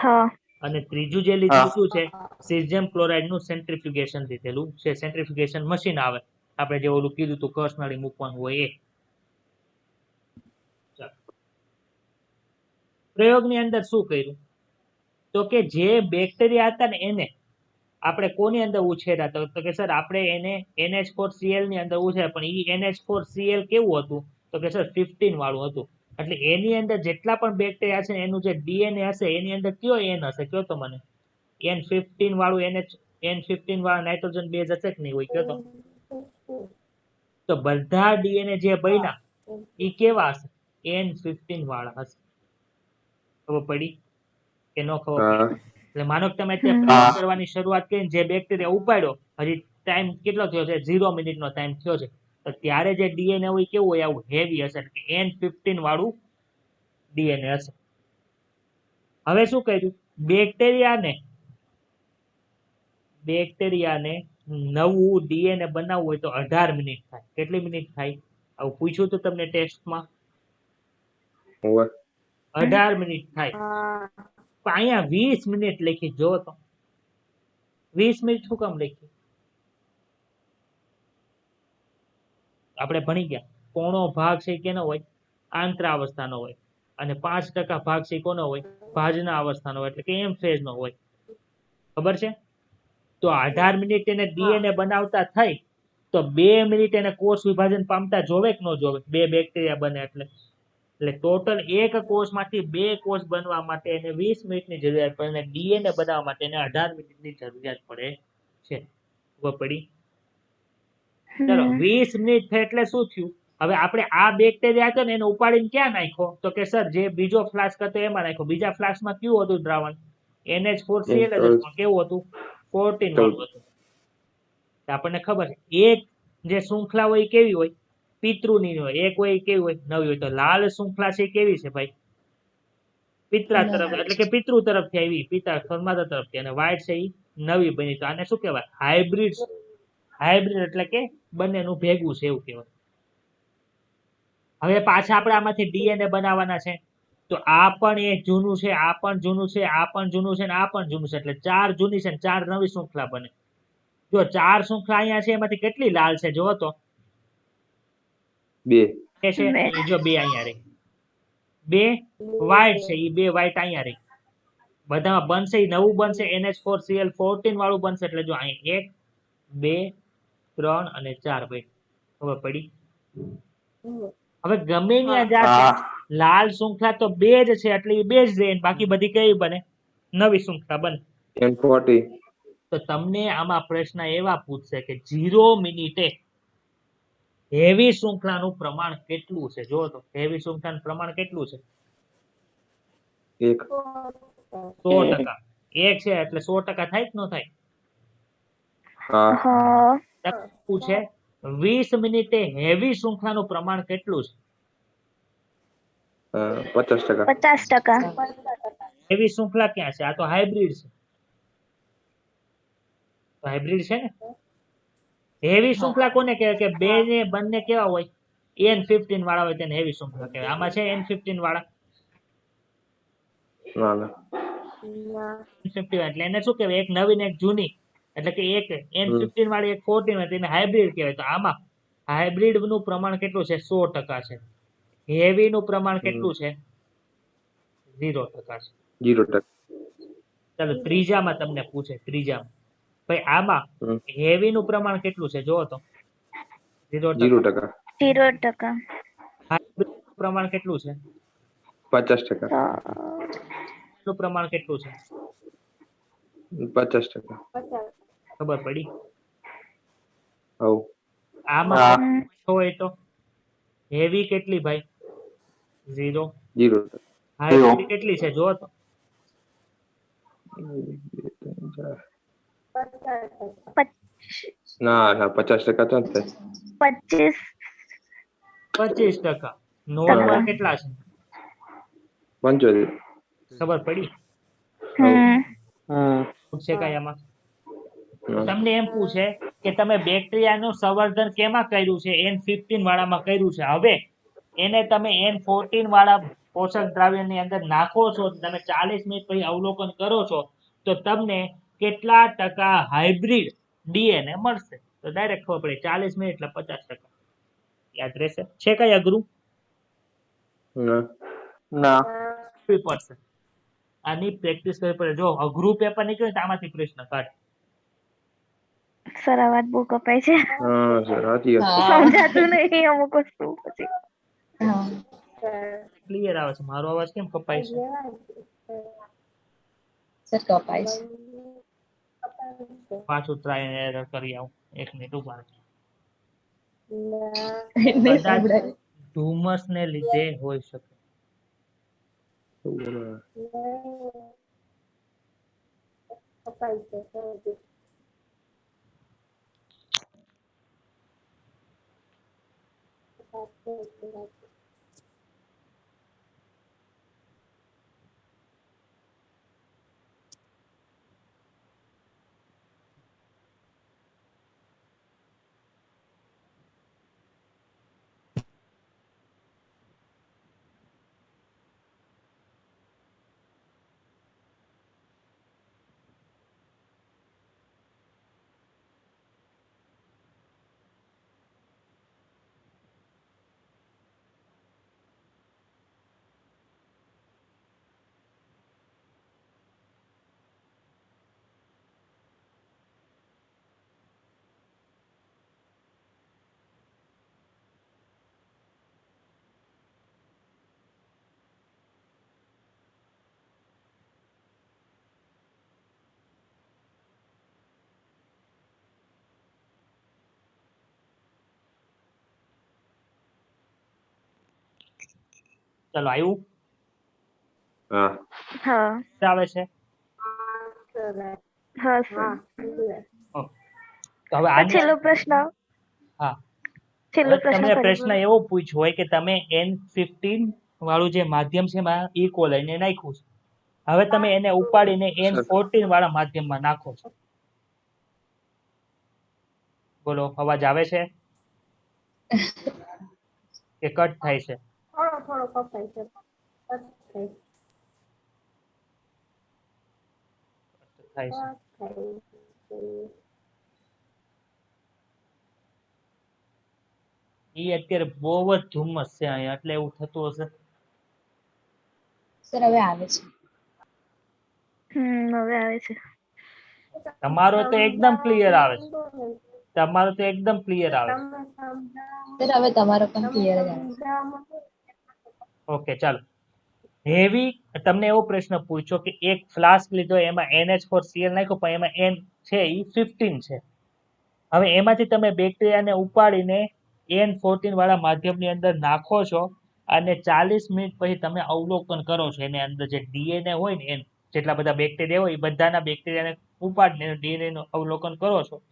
હા અને ત્રીજું જે લીધેલું શું છે? સીઝિયમ ક્લોરાઇડ નું સેન્ટ્રીફ્યુગેશન લીધેલું છે. સેન્ટ્રીફ્યુગેશન મશીન આવે, આપણે જે ઓલું કીધું તું કસનળી મૂકવાનું હોય એ. પ્રયોગની અંદર શું કર્યું? તો કે જે બેક્ટેરિયા હતા ને એને આપણે કોની અંદર ઉછેર્યા હતા? તો કે સર આપણે એને NH4Cl ની અંદર ઉછેર્યા, પણ એ NH4Cl કેવું હતું? તો કે સર 15 વાળું હતું. એટલે એની અંદર જેટલા પણ બેક્ટેરિયા છે એનું જે ડીએનએ હશે એની અંદર કયો N હશે? કયો તો મને. N15 વાળું N15 વાળા નાઇટ્રોજન બેઝ હશે કે નહીં હોય? કયો તો. તો બધા ડીએનએ જે બન્યા એ કેવા હશે? N15 વાળા હશે. ખબર પડી કે ન ખબર પડી? એટલે માનો કે તમે અત્યારે પ્રયોગ કરવાની શરૂઆત કરીને જે બેક્ટેરિયા ઉપાડ્યો, હજી ટાઈમ કેટલો થયો છે? 0 મિનિટનો ટાઈમ થયો છે. તો ત્યારે જે ડીએનએ હોય કેવું હોય? આવું હેવી હશે, કે N15 વાળું ડીએનએ હશે. હવે શું કર્યું? બેક્ટેરિયાને નવું ડીએનએ બનાવવું હોય તો 18 મિનિટ થાય. કેટલી મિનિટ થાય? આવું પૂછ્યું તો તમને ટેસ્ટમાં. 18 મિનિટ થાય. પણ અહીંયા 20 મિનિટ લખી, જો તો 20 મિનિટ શું કામ લખી? આપણે ભણી ગયા પોણો ભાગ છે એ કેનો હોય આંતરાવસ્થાનો હોય અને 5% ભાગ છે એ કોનો હોય ભાજના અવસ્થાનો હોય એટલે કે એમ ફેઝનો હોય ખબર છે તો 18 મિનિટ એને ડીએનએ બનાવતા થઈ તો 2 મિનિટ એને કોષ વિભાજન પામતા જોવે કે ન જોવે 2 બેક્ટેરિયા બને એટલે ટોટલ એક કોષમાંથી 2 કોષ બનવા માટે એને 20 મિનિટની જરૂરિયાત પડે અને ડીએનએ બનાવવા માટે એને 18 મિનિટની જરૂરિયાત પડે છે ખબર પડી ચલો 20 મિનિટ થઈ એટલે શું થયું હવે આપણે આ બેક્ટેરિયા હતો ને એને ઉપાડીને ક્યાં નાખ્યો તો કે સર જે બીજો ફ્લાસ્ક હતો એમાં નાખ્યો બીજા ફ્લાસ્કમાં કયું હતું દ્રાવણ NH4Cl જ હતું કેવું હતું 14 વાળું હતું તો આપણને ખબર છે એક જે શૃંખલા હોય એ કેવી હોય પિતૃની હોય એક હોય એ કેવી હોય નવી હોય તો લાલ શૃંખલા છે એ કેવી છે ભાઈ પિત્રા તરફ એટલે કે પિતૃ તરફથી આવી પિતા ફર્માતા તરફથી અને વ્હાઇટ છે એ નવી બની તો આને શું કહેવાય હાઇબ્રિડ હાઇબ્રિડ એટલે કે બંનેનું ભેગું છે એવું કહેવાય હવે પાછા આપણે આમાંથી ડીએનએ બનાવવાના છે તો આ પણ એક જૂનું છે આ પણ જૂનું છે આ પણ જૂનું છે ને આ પણ જૂનું છે એટલે 4 જૂની છે ને 4 નવી શૃંખલા બને જો 4 શૃંખલા અહીંયા છે એમાંથી કેટલી લાલ છે જો તો 2 એ છે એ જો 2 અહીંયા રહી 2 વ્હાઇટ છે એ 2 વ્હાઇટ અહીંયા રહી બધામાં બનશે એ નવું બનશે NH4Cl 14 વાળું બનશે એટલે જો અહીં 1 2 3 અને 4 ભાઈ ખબર પડી હવે ગમે ત્યાં જાશે લાલ શૃંખલા તો 2 જ છે એટલે એ 2 જ રહે બાકી બધી કેવી બને નવી શૃંખલા બને N40 તો તમને આમાં પ્રશ્ન એવા પૂછશે કે 0 મિનિટે હેવી શૃંખલાનું પ્રમાણ કેટલું છે જો તો હેવી શૃંખલાનું પ્રમાણ કેટલું છે 1 100% 1 છે એટલે 100% થાય કે ન થાય હા હા પૂછે 20 મિનિટે હેવી શૃંખલાનું પ્રમાણ કેટલું છે 50% 50%. હેવી શૃંખલા ક્યાં છે આ તો હાઇબ્રિડ છે હાઇબ્રિડ છે ને હેવી શૃંખલા કોને કહેવાય કે બે ને બંને કેવા હોય N15 વાળા હોય તેને હેવી શૃંખલા કહેવાય આમાં છે N15 વાળા ના ના N15 એટલે એને શું કહેવાય એક નવી ને એક જૂની એટલે કે એક N15 વાળી એક 14 હોય તેને હાઇબ્રિડ કહેવાય તો આમાં હાઇબ્રિડ નું પ્રમાણ કેટલું છે 100% છે હેવી નું પ્રમાણ કેટલું છે 0% છે 0% ચાલો ત્રીજામાં તમને પૂછે ત્રીજામાં ભાઈ આમાં હેવી નું પ્રમાણ કેટલું છે જોવો તો 0% 0% હાઇબ્રિડ નું પ્રમાણ કેટલું છે 50% નું પ્રમાણ કેટલું છે 50% ખબર પડી હવ આમાં હોય તો હેવી કેટલી ભાઈ 0 0% હાઇબ્રિડ કેટલી છે જો તો ના ના 50% તો જ થાય 25. 25% નોર્મલ કેટલા છે 75 ખબર પડી પૂછશે કઈ આમાં તો તમને એમ પૂછે કે તમે બેક્ટેરિયાનું સંવર્ધન કેમાં કર્યું છે N15 વાળામાં કર્યું છે હવે એને તમે N14 વાળા પોષક દ્રવ્યની અંદર નાખો છો તમે 40 મિનિટ પછી અવલોકન કરો છો તો તમને કેટલા ટકા હાઇબ્રિડ ડીએનએ મળશે તો ડાયરેક્ટ ખબર પડે 40 મિનિટ એટલે 50% યાદ રહેશે છે કઈ અઘરું ના કરવી પડશે આની પ્રેક્ટિસ કરવી પડે જો અઘરું પેપર નીકળે તો આમાંથી પ્રશ્ન કાઢ સર અવાજ બહુ કપાય છે હા સર સાચી વાત સમજાતું નહીં અમુક વસ્તુ પછી ક્લિયર આવે છે મારો અવાજ કેમ કપાય છે સર કપાય છે પાછું ટ્રાય એરર કરી આવું 1 મિનિટ ઉભા રહો. નહીં કદાચ સંભળાય. ધુમ્મસને લીધે હોઈ શકે ચલો આવ્યું હા હા આવે છે હા સર ઓકે. તો હવે આની છેલ્લો પ્રશ્ન હા છેલ્લો હવે પ્રશ્ન તમને ફરી પ્રશ્ન બોલો. એવો પૂછ્યો હોય કે તમે N15 વાળું જે માધ્યમ છે એમાં ઇકો લઈને નાખ્યું છે હવે તમે એને ઉપાડીને N14 વાળા માધ્યમમાં નાખો છો બોલો અવાજ આવે છે કે કટ થાય છે થોડો થોડો કપાય છે. કટ થાય છે થાય છે. ઈ અત્યારે બહુ જ ધુમ્મસ છે અહીંયા એટલે એવું થતું હશે સર હવે આવે છે. હવે આવે છે. તમારો તો એકદમ ક્લિયર આવે છે તમારો તો એકદમ ક્લિયર આવે છે સર હવે તમારો પણ ક્લિયર જ આવે છે. ઓકે ચાલો હેવી તમને એવો પ્રશ્ન પૂછ્યો કે એક ફ્લાસ્ક લીધો એમાં NH4Cl નાખ્યો પણ એમાં N છે એ 15 છે હવે એમાંથી તમે બેક્ટેરિયાને ઉપાડીને N14 વાળા માધ્યમની અંદર નાખો છો અને 40 મિનિટ પછી તમે અવલોકન કરો છો એની અંદર જે DNA હોય ને એન જેટલા બધા બેક્ટેરિયા હોય એ બધાના બેક્ટેરિયાને ઉપાડીને DNA નું અવલોકન કરો છો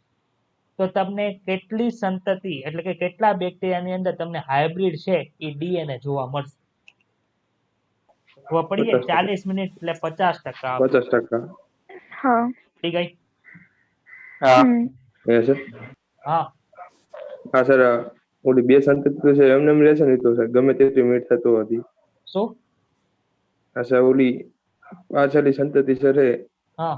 તો તમને કેટલી સંતતિ એટલે કે કેટલા બેક્ટેરિયાની અંદર તમને હાઇબ્રિડ છે એ DNA જોવા મળશે ખબર પડી જાય 40 મિનિટ એટલે 50% 50%. હા થઈ ગઈ એ છે હા હા સર ઓલી બે સંતતિ તો છે એમને એમ રહેશે ને તો સર ગમે તેટલી મિનિટ થતો હતી શું હા સર ઓલી પાછળની સંતતિ સર હે હા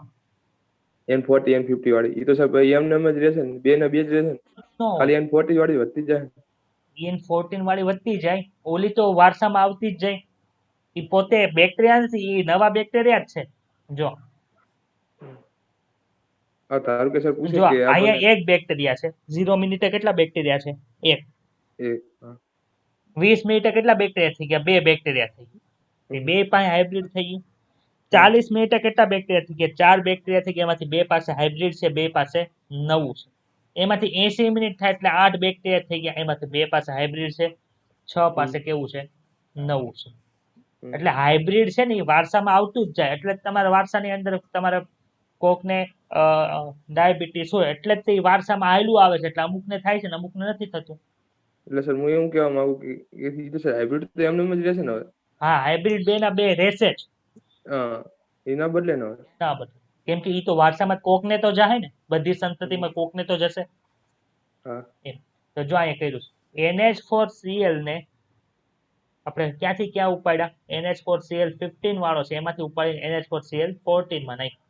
N40 N50 વાળી એ તો સર ભાઈ એમને એમ જ રહેશે ને બે ને બે જ રહેશે ને નો ખાલી N40 વાળી વધતી જ જાય N14 વાળી વધતી જાય ઓલી તો વારસામાં આવતી જ જાય એ પોતે બેક્ટેરિયા નથી એ નવા બેક્ટેરિયા જ છે જો હા ધારો કે સર પૂછે જો કે આપણને અહીંયા એક બેક્ટેરિયા છે 0 મિનિટે કેટલા બેક્ટેરિયા છે એક એક હા 20 મિનિટે કેટલા બેક્ટેરિયા થઈ ગયા બે બેક્ટેરિયા થઈ ગયા એ બે પાસે હાઇબ્રિડ થઈ ગયું 40 મિનિટે કેટલા બેક્ટેરિયા થઈ ગયા ચાર બેક્ટેરિયા થઈ ગયા એમાંથી બે પાસે હાઇબ્રિડ છે બે પાસે નવું છે એમાંથી 80 મિનિટ થાય એટલે 8 બેક્ટેરિયા થઈ ગયા એમાંથી બે પાસે હાઇબ્રિડ છે 6 પાસે કેવું છે નવું છે એટલે હાઇબ્રિડ છે ને એ વારસામાં આવતું જ જાય એટલે જ તમારા વારસાની અંદર તમારે કોકને ડાયાબિટીસ હોય એટલે જ તે વારસામાં આવેલું આવે છે એટલે અમુકને થાય છે ને અમુકને નથી થતું એટલે સર હું એવું કહેવા માંગુ કે એ તો સર હાઇબ્રિડ તો એમને એમ જ રહેશે ને હવે હા હાઇબ્રિડ બે ના બે રહેશે જ હા એના બદલે ને હવે ના બધું કેમ કે ઈ તો વારસામાં કોકને તો જાય ને બધી સંતતિમાં કોકને તો જશે હા એમ તો જો અહીંયા કર્યું છે NH4Cl ને આપણે ક્યાંથી ક્યાં ઉપાડ્યા NH4Cl 15 વાળો છે એમાંથી ઉપાડીને NH4Cl 14 માં નાખ્યું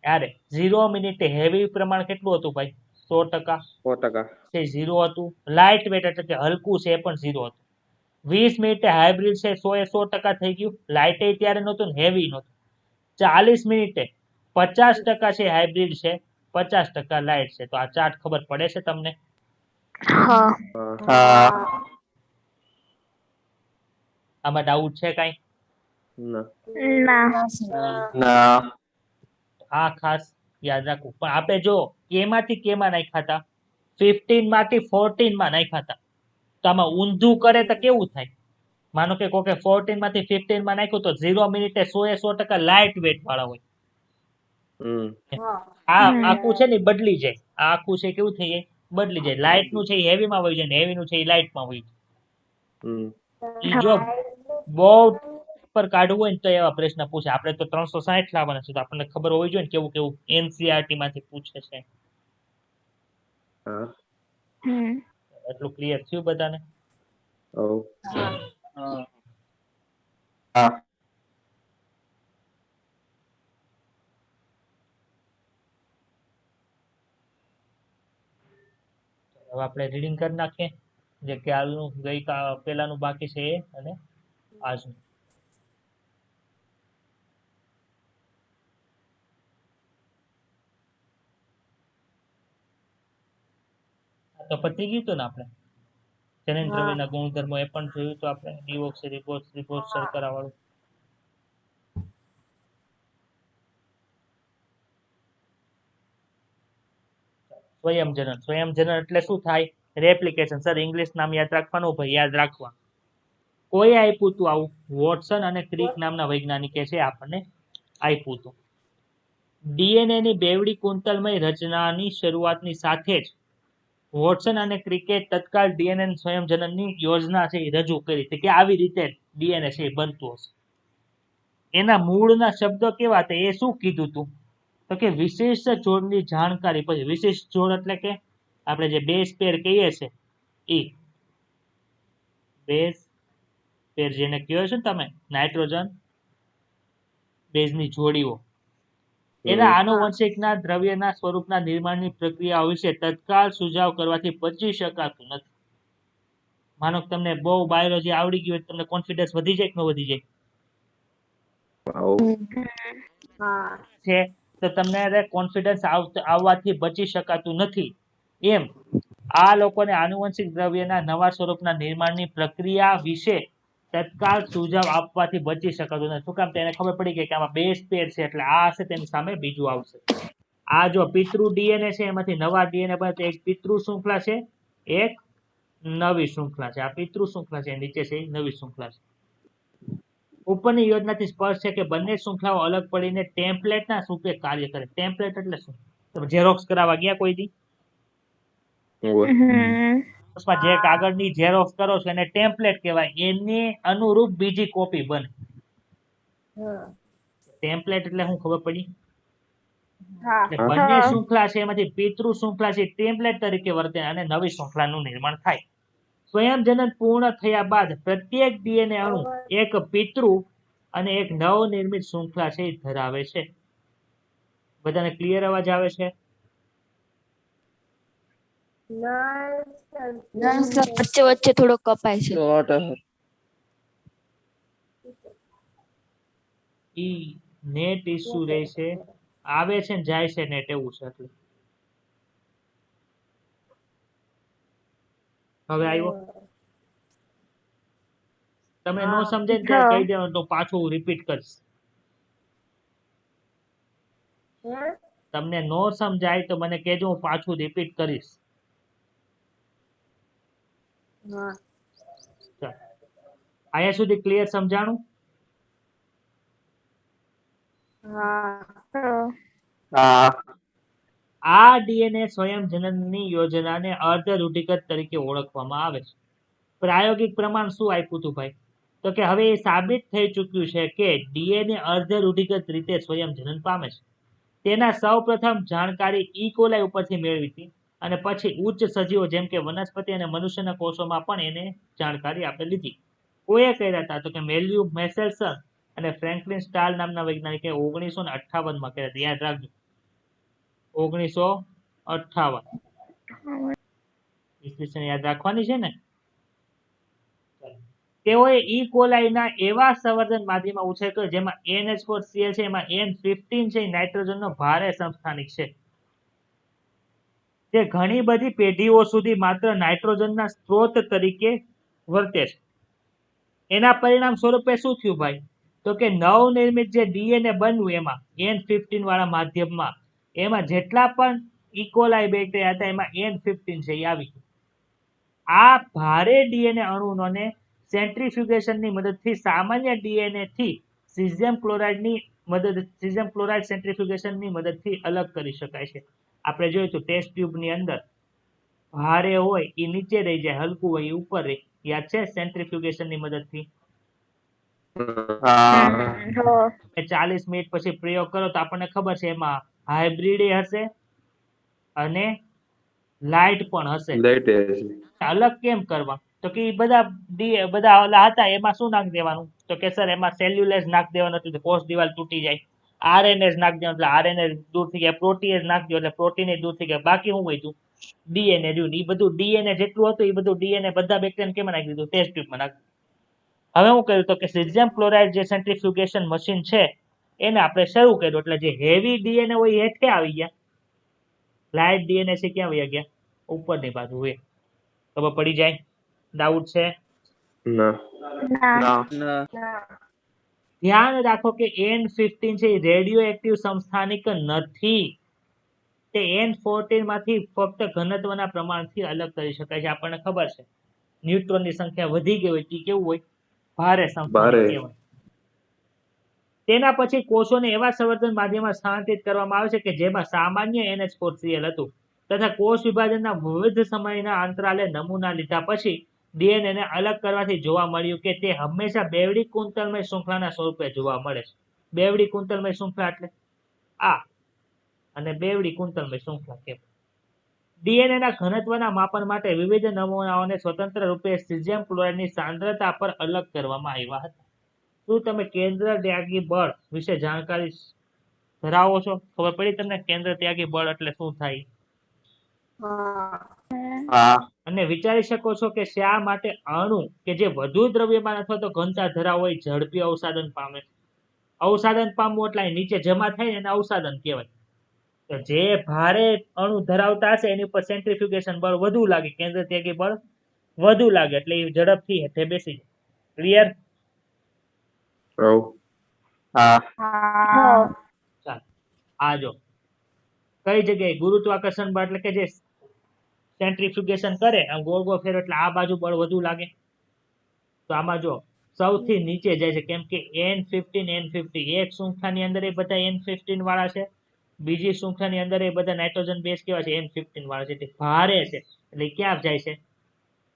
યારે 0 મિનિટે હેવી પ્રમાણ કેટલું હતું ભાઈ 100% 100%. તે 0 હતું લાઇટ વેટ એટલે કે હલકું છે એ પણ 0 હતું 20 મિનિટે હાઇબ્રિડ છે 100% થઈ ગયું લાઇટ ત્યારે નહોતું ને હેવી નહોતું 40 મિનિટે 50% છે હાઇબ્રિડ છે 50% લાઇટ છે તો આ ચાર્ટ ખબર પડે છે તમને હા આમાં ડાઉટ છે કાંઈ ના ના આ ખાસ યાદ રાખવું પણ આપણે જો કેમાંથી કેમાં નાખ્યા હતા 15 માંથી 14 માં નાખ્યા હતા તો આમાં ઊંધું કરે તો કેવું થાય માનો કે કોકે 14 માંથી 15 માં નાખ્યું તો 0 મિનિટે 100% લાઇટ વેટ વાળા હોય આ આખું છે ને બદલી જાય આ આખું છે કેવું થઈ જાય બદલી જાય લાઇટ નું છે એ હેવી માં વહી જાય ને હેવી નું છે એ લાઇટ માં વહી જાય ઈ જો બહુ પર કાઢવું હોય ને તો એવા પ્રશ્ન પૂછે આપણે તો 360 લાવવાના છે તો આપણને ખબર હોવી જોઈએ ને કેવું કેવું એનસીઆરટી માંથી પૂછે છે હા એટલું ક્લિયર થયું બધાને હવે આપણે રીડિંગ કરી નાખીએ જે કાલનું પેલાનું બાકી છે એ અને આજનું તો પતી ગયું હતું ને આપણે જનન દ્રવ્યના ગુણધર્મો એ પણ જોયું તો આપણે ડિઓક્સી રિબોઝ શર્કરા વાળું સ્વયંજનન એટલે શું થાય રેપ્લિકેશન સર ઇંગ્લિશ નામ યાદ રાખવાનું ભાઈ યાદ રાખવા કોઈ આપ્યું હતું આવું? વોટસન અને ક્રિક નામના વૈજ્ઞાનિકે છે આપણને આપ્યું હતું. ડીએનએ ની બેવડી કુંતલમય રચનાની શરૂઆતની સાથે જ વોટસન અને ક્રિકે તત્કાળ ડીએનએ સ્વયંજનનની યોજના છે એ રજૂ કરી હતી કે આવી રીતે ડીએનએ છે એ બનતું હશે. એના મૂળના શબ્દો કેવા હતા એ શું કીધું હતું? તો કે વિશિષ્ટ જોડની જાણકારી. પછી વિશિષ્ટ જોડ એટલે કે આપણે જે બેઝ પેર કહીએ છીએ એ બેઝ પેર જેને કહો છો ને તમે નાઇટ્રોજન બેઝની જોડીઓ એના આનુવંશિકના દ્રવ્યના સ્વરૂપના નિર્માણની પ્રક્રિયાઓ વિશે તત્કાળ સુઝાવ કરવાથી બચી શકાતું નથી. માનો કે તમને બહુ બાયોલોજી આવડી ગયું હોય તમને કોન્ફિડન્સ વધી જાય કે ન વધી જાય હા છે તો તમને કોન્ફિડન્સ આવવાથી બચી શકાતું નથી. એમ આ લોકોને આનુવંશિક દ્રવ્યના નવા સ્વરૂપના નિર્માણની પ્રક્રિયા વિશે તત્કાળ સુઝાવ આપવાથી બચી શકાતું નથી. શું કામ? તેને ખબર પડી ગઈ કે આમાં બેઝ પેર છે એટલે આ હશે તેની સામે બીજું આવશે. આ જો પિતૃ ડીએનએ છે એમાંથી નવા ડીએનએ બને તો એક પિતૃ શૃંખલા છે એક નવી શૃંખલા છે. આ પિતૃ શૃંખલા છે નીચે છે નવી શૃંખલા છે. ઉપરની યોજનાથી સ્પષ્ટ છે કે બંને શૃંખલાઓ અલગ પડીને ટેમ્પલેટના રૂપે કાર્ય કરે. ટેમ્પલેટ એટલે શું? તમે ઝેરોક્સ કરાવવા ગયા કોઈ દી? જે કાગળની ઝેરોક્સ કરો છો એને ટેમ્પલેટ કહેવાય. એને અનુરૂપ બીજી કોપી બને. ટેમ્પલેટ એટલે શું ખબર પડી? બંને શૃંખલા છે એમાંથી પિતૃ શૃંખલા છે ટેમ્પલેટ તરીકે વર્તે અને નવી શૃંખલાનું નિર્માણ થાય. સ્વયંજનન પૂર્ણ થયા બાદ પ્રત્યેક ડીએનએ અણુ એક પિતૃ અને એક નવનિર્મિત શૃંખલા છે ધરાવે છે. બધાને ક્લિયર અવાજ આવે છે? વચ્ચે વચ્ચે થોડો કપાય છે. ઈ નેટ ઇશ્યુ રહેશે. આવે છે ને જાય છે નેટ એવું છે એટલે. હવે આવ્યો? તમે નો સમજે ને ત્યારે કહી દેવાનું તો પાછું રિપીટ કરીશ. તમને નો સમજાય તો મને કહેજો હું પાછું રિપીટ કરીશ. અહીંયા સુધી ક્લિયર સમજાણું? આ ડીએનએ સ્વયંજનનની યોજનાને અર્ધ રૂઢિગત તરીકે ઓળખવામાં આવે છે. પ્રાયોગિક પ્રમાણ શું આપ્યું હતું ભાઈ? તો કે હવે એ સાબિત થઈ ચૂક્યું છે કે ડીએનએ અર્ધ રૂઢિગત રીતે સ્વયંજનન પામે છે. તેના સૌપ્રથમ જાણકારી ઈ કોલાઈ ઉપરથી મેળવી હતી અને પછી ઉચ્ચ સજીવો જેમ કે વનસ્પતિ અને મનુષ્યના કોષોમાં પણ એને જાણકારી આપણે લીધી. કોઈએ કર્યા હતા? તો કે મેલ્યુ મેસેલ્સન અને ફ્રેન્કલિન સ્ટાલ નામના વૈજ્ઞાનિકે 1958 માં કર્યા હતા. યાદ રાખજો 1958. ઈસવીસન યાદ રાખવાની છે ને? તેઓએ ઈ કોલાઈના એવા સંવર્ધન માધ્યમમાં ઉછેર કર્યો જેમાં NH4Cl છે એમાં N15 છે નાઇટ્રોજનનો ભારે સમસ્થાનિક છે. તે ઘણી બધી પેઢીઓ સુધી માત્ર નાઇટ્રોજનના સ્ત્રોત તરીકે વર્તે છે. એના પરિણામ સ્વરૂપે શું થયું ભાઈ? તો કે નવનિર્મિત જે ડીએનએ બન્યું એમાં N15 વાળા માધ્યમમાં એમાં જેટલા પણ ઇકોલાઈ બેક્ટેરિયા હતા એમાં N15 છે એ આવી ગયું. આ ભારે ડીએનએ અણુઓને સેન્ટ્રીફ્યુગેશનની મદદથી સામાન્ય ડીએનએ થી સીઝિયમ ક્લોરાઇડ સેન્ટ્રીફ્યુગેશનની મદદથી અલગ કરી શકાય છે. આપણે જોયું તો ટેસ્ટ ટ્યુબની અંદર ભારે હોય એ નીચે રહી જાય, હલકું હોય એ ઉપર રહે. યાદ છે? સેન્ટ્રીફ્યુગેશનની મદદથી 40 મિનિટ પછી પ્રયોગ કરો તો આપણને ખબર છે એમાં હાઇબ્રિડ હશે અને લાઇટ પણ હશે. અલગ કેમ કરવા? તો કે બધા ઓલા હતા એમાં શું નાખી દેવાનું? તો કે સર એમાં સેલ્યુલેઝ નાખી દેવાનું હતું કોષ દિવાલ તૂટી જાય. આરએનએસ નાખી દેવાનું એટલે આરએનએ દૂર થઈ ગયા. પ્રોટીએઝ નાખી દો એટલે પ્રોટીન દૂર થઈ ગયા. બાકી શું વધ્યું? ડીએનએ રહ્યું. એ બધું ડીએનએ જેટલું હતું એ બધું ડીએનએ બધા બેક્ટેરિયા કેમ નાખી દીધું? ટેસ્ટ ટ્યુબમાં નાખી. હવે હું કર્યું તો કે સીઝિયમ ક્લોરાઇડ જે સેન્ટ્રીફ્યુગેશન મશીન છે એને આપણે શરૂ કર્યું એટલે જે હેવી ડીએનએ હોય હેઠે આવી ગયા. લાઇટ ડીએનએ છે ક્યાં વયા ગયા? ઉપરની બાજુ હોય. ખબર પડી જાય? ડાઉટ છે? ધ્યાન રાખો કે N15 છે રેડિયો એક્ટિવ સમસ્થાનિક નથી. તે N14 માંથી ફક્ત ઘનત્વના પ્રમાણથી અલગ કરી શકાય છે. આપણને ખબર છે ન્યુટ્રોનની સંખ્યા વધી ગઈ હોય તે કેવું હોય? ભારે સંશ્લેષણ ભારે. કહેવાય. તેના પછી કોષોને એવા સંવર્ધન માધ્યમમાં સ્થાનાંતરિત કરવામાં આવે છે કે જેમાં સામાન્ય NH4Cl હતું તથા કોષ વિભાજનના વિવિધ સમયના અંતરાલે નમૂના લીધા પછી DNA ને અલગ કરવાથી જોવા મળ્યું કે તે હંમેશા બેવડી કુંતલમય શૃંખલાના સ્વરૂપે જોવા મળે છે. બેવડી કુંતલમય શૃંખલા એટલે આ અને બેવડી કુંતલમય શૃંખલા કહેવાય. DNA ના ઘનત્વના માપન માટે વિવિધ નમૂનાઓને સ્વતંત્ર રૂપે સીઝિયમ ક્લોરાઇડની સાંદ્રતા પર અલગ કરવામાં આવ્યા હતા. શું તમે કેન્દ્ર ત્યાગી બળ વિશે જાણકારી ધરાવો છો? ખબર પડી તમને કેન્દ્ર ત્યાગી બળ એટલે શું થાય? હા. અને વિચારી શકો છો કે શા માટે અણુ કે જે વધુ દ્રવ્યમાન અથવા તો ઘનતા ધરાવ હોય ઝડપી અવસાદન પામે? અવસાદન પામવું એટલે અહીં નીચે જમા થાય ને એને અવસાદન કહેવાય. તો જે ભારે અણુ ધરાવતા હશે એની ઉપર સેન્ટ્રીફ્યુગેશન બળ વધુ લાગે, કેન્દ્ર ત્યાગી બળ વધુ લાગે એટલે એ ઝડપથી હેઠે બેસી જાય. ક્લિયર? હવ. હા. ચાલો આ જો કઈ જગ્યાએ ગુરુત્વાકર્ષણ બળ એટલે કે જે સેન્ટ્રીફ્યુગેશન કરે આમ ગોળ ગોળ ફેરવે એટલે આ બાજુ બળ વધુ લાગે. તો આમાં જો સૌથી નીચે જાય છે કેમ કે N15 એક શૃંખલાની અંદર એ બધા N15 વાળા છે, બીજી શૃંખલાની અંદર એ બધા નાઇટ્રોજન બેઝ કેવા છે N15 વાળા છે, એટલે ભારે છે એટલે ક્યાં જાય છે?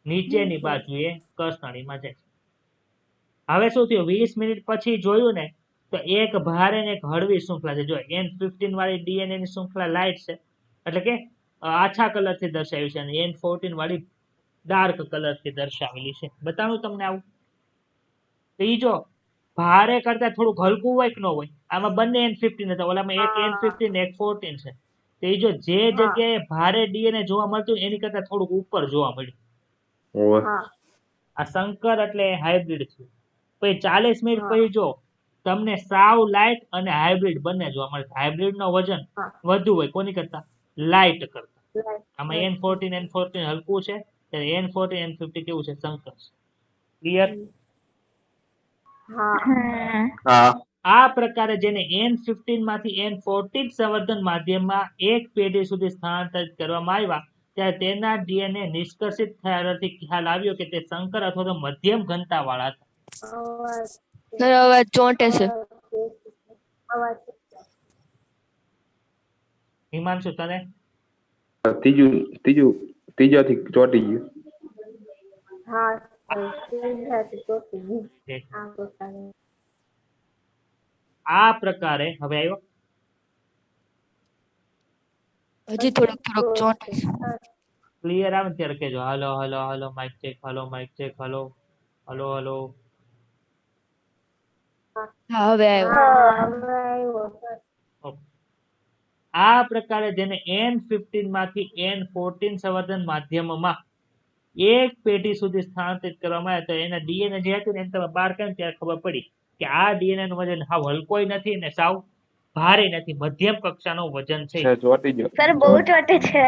નીચેની બાજુએ કસનળીમાં જાય છે. હવે શું થયું 20 મિનિટ પછી જોયું ને તો એક ભારે ને એક હળવી શૃંખલા છે. જો N15 વાળી DNA ની શૃંખલા લાઇટ છે એટલે કે આછા કલર થી દર્શાવી છે અને N14 વાળી ડાર્ક કલર થી દર્શાવેલી છે. બતાવું તમને આવું? તો ઈ જો ભારે કરતા થોડુંક હલકું હોય કે ન હોય? આમાં બંને N15 હતા, ઓલામાં એક N15 ને એક 14 છે. તો ઈ જો જે જગ્યાએ ભારે DNA જોવા મળતું એની કરતા થોડુંક ઉપર જોવા મળ્યું. ઓવે. આ સંકર એટલે હાઇબ્રિડ છે. પછી 40 મિનિટ પછી જો તમને સાવ લાઇટ અને હાઇબ્રિડ બંને જોવા મળે. હાઇબ્રિડ નું વજન વધુ હોય કોની કરતા? લાઇટ કરતા. આમાં N14 હલકું છે ત્યારે N14 N50 કેવું છે? સંકર છે. ક્લિયર? હા. આ પ્રકારે જેને N15 માંથી N14 સંવર્ધન માધ્યમમાં એક પેઢી સુધી સ્થાનાંતરિત કરવામાં આવ્યા ત્યારે તેના DNA નિષ્કર્ષિત થયાથી ખ્યાલ આવ્યો કે તે સંકર અથવા તો મધ્યમ ઘનતા વાળા હતા. તારો અવાજ ચોંટે છે. હિમાંશુ તને? ત્રીજાથી ચોટી ગયું. આ પ્રકારે હવે આવ્યો હજી થોડોક ચોંટે છે. ક્લિયર આવે ને ત્યારે કહેજો hello hello hello mic check, hello mic check, hello hello hello. હા હવે આવ્યો. આ પ્રકારે જેને N15 માંથી N14 સંવર્ધન માધ્યમમાં એક પેઢી સુધી સ્થાનાંતરિત કરવામાં આવ્યા તો એના DNA જે હતું ને એને તમે બહાર કાઢ્યું ત્યારે ખબર પડી કે આ DNA નું વજન સાવ હલકોય નથી ને સાવ ભારે નથી, મધ્યમ કક્ષાનું વજન છે. ચોટી ગયો. સર બહુ ચોટે છે.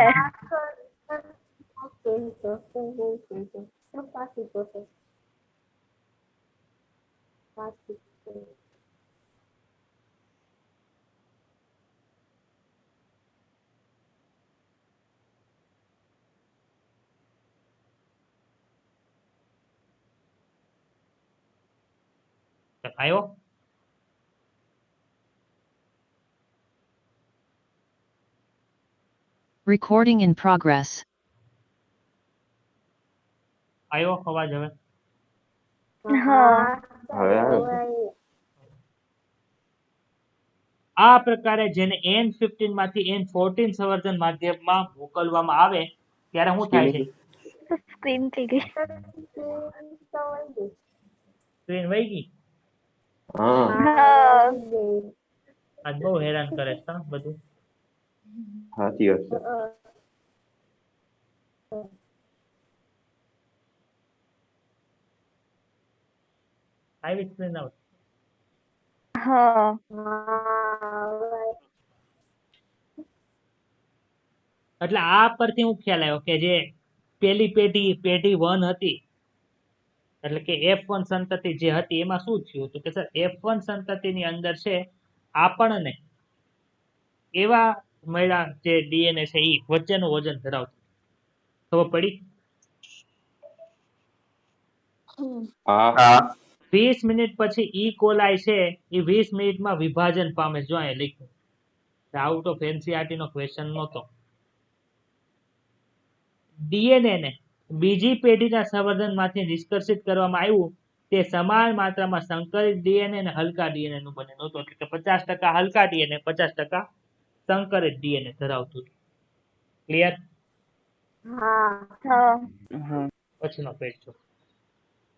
આવ્યો? Recording in progress. આવ્યો અવાજ હવે? હા. હવે આવે છે. આ પ્રકારે જેને N15 માંથી N14 સંવર્ધન માધ્યમમાં મોકલવામાં આવે ત્યારે શું થાય છે? સ્ક્રીન થઈ ગઈ. ટ્રેન વહી ગઈ? હા. આજ બહુ હેરાન કરે છે બધું. સાચી વાત છે. આવી સ્ક્રીન આવે હા. એટલે આ પરથી હું ખ્યાલ આવ્યો કે જે પેલી પેઢી 1 હતી એટલે કે F1 સંતતિ જે હતી એમાં શું થયું હતું કે સર F1 સંતતિની અંદર છે આપણને એવા મળ્યા જે DNA છે એ વચ્ચેનું વજન ધરાવતું. ખબર પડી? હા. 20 મિનિટ પછી ઈ કોલાઈ છે એ 20 મિનિટમાં વિભાજન પામે છે. જો અહીંયા લખ્યું આઉટ ઓફ એનસીઆરટી નો ક્વેશ્ચન નહોતો. ડીએનએ ને બીજી પેઢીના સંવર્ધનમાંથી નિષ્કર્ષિત કરવામાં આવ્યું તે સમાન માત્રામાં સંકરિત ડીએનએ અને હલકા ડીએનએ નું બનેલું હતું. એટલે કે 50% હલકા ડીએનએ 50% સંકરિત ડીએનએ ધરાવતું હતું. ક્લિયર? હા પછીનો પેજ જો.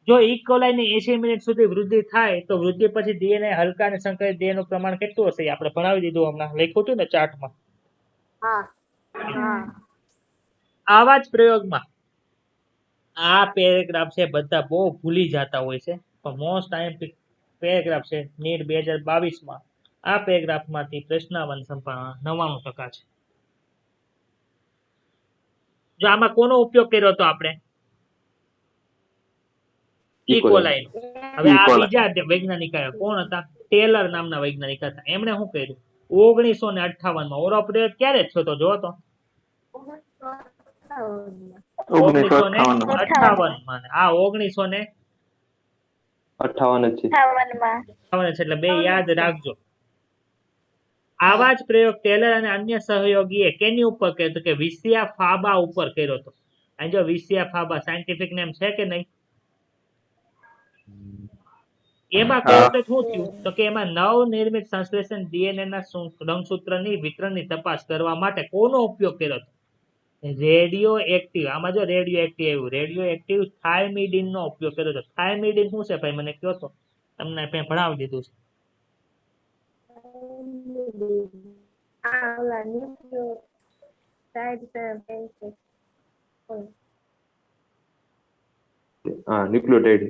જો ઈ કોલાઈની 80 મિનિટ સુધી વૃદ્ધિ થાય તો વૃદ્ધિ પછી ડીએનએ હલકા અને સંકરિત ડીએનએ નું પ્રમાણ કેટલું હશે? એ આપણે ભણાવી દીધું હમણાં લખ્યું હતું ને ચાર્ટમાં. આવા જ પ્રયોગમાં આ પેરેગ્રાફ છે બધા બહુ ભૂલી જતા હોય છે, પણ મોસ્ટ આઈએમપી પેરેગ્રાફ છે નીટ 2022 માં આ પેરેગ્રાફમાંથી પ્રશ્નાવલી સંભાવના 99% છે. જો આમાં કોનો ઉપયોગ કર્યો હતો આપણે? ઈ કોલાઈનો. હવે આ બીજા વૈજ્ઞાનિક આવ્યા. કોણ હતા? ટેલર નામના વૈજ્ઞાનિક હતા. એમણે શું કર્યું? 1958 માં ઓરો પ્રયોગ ક્યારે થયો તો જો તો 1958 માં. આ 1958 58 છે. એટલે બે યાદ રાખજો. આવા જ પ્રયોગ ટેલર અને અન્ય સહયોગીએ કેની ઉપર કર્યો તો કે વિસિયા ફાબા ઉપર કર્યો હતો. અહીં જો વિસિયા ફાબા સાયન્ટિફિક નેમ છે કે નહીં? એમાં કર્યો તો શું થયું તો કે એમાં નવનિર્મિત સંશ્લેષણ ડીએનએ ના રંગસૂત્રની વિતરણની તપાસ કરવા માટે કોનો ઉપયોગ કર્યો હતો? Radio active. આમાં જો રેડિયો એક્ટિવ આવ્યું. રેડિયો એક્ટિવ થાઇમિડિન નો ઉપયોગ કર્યો હતો. થાઇમિડિન શું છે ભાઈ મને કહો તો, તમને ભણાવી દીધું છે. ન્યુક્લિયોટાઇડ.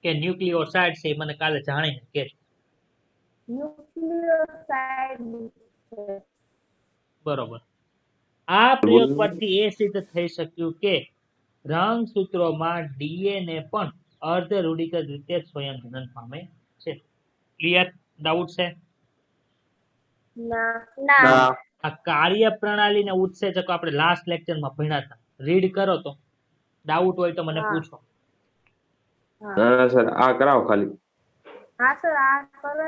કે ન્યુક્લિયોસાઇડ છે એ મને કાલે જાણીને કે બરોબર. આ પ્રયોગ પરથી એ સિદ્ધ થઈ શક્યું કે રંગસૂત્રોમાં ડીએનએ પણ અર્ધ રૂઢિગત રીતે સ્વયં જનન પામે છે. ક્લિયર? ડાઉટ છે? આ કાર્ય પ્રણાલી ને ઉત્સેચકો આપણે લાસ્ટ લેક્ચરમાં ભણ્યા હતા. રીડ કરો તો. ડાઉટ હોય તો મને પૂછો. ના સર આ કરાવો ખાલી. હા સર આ કરો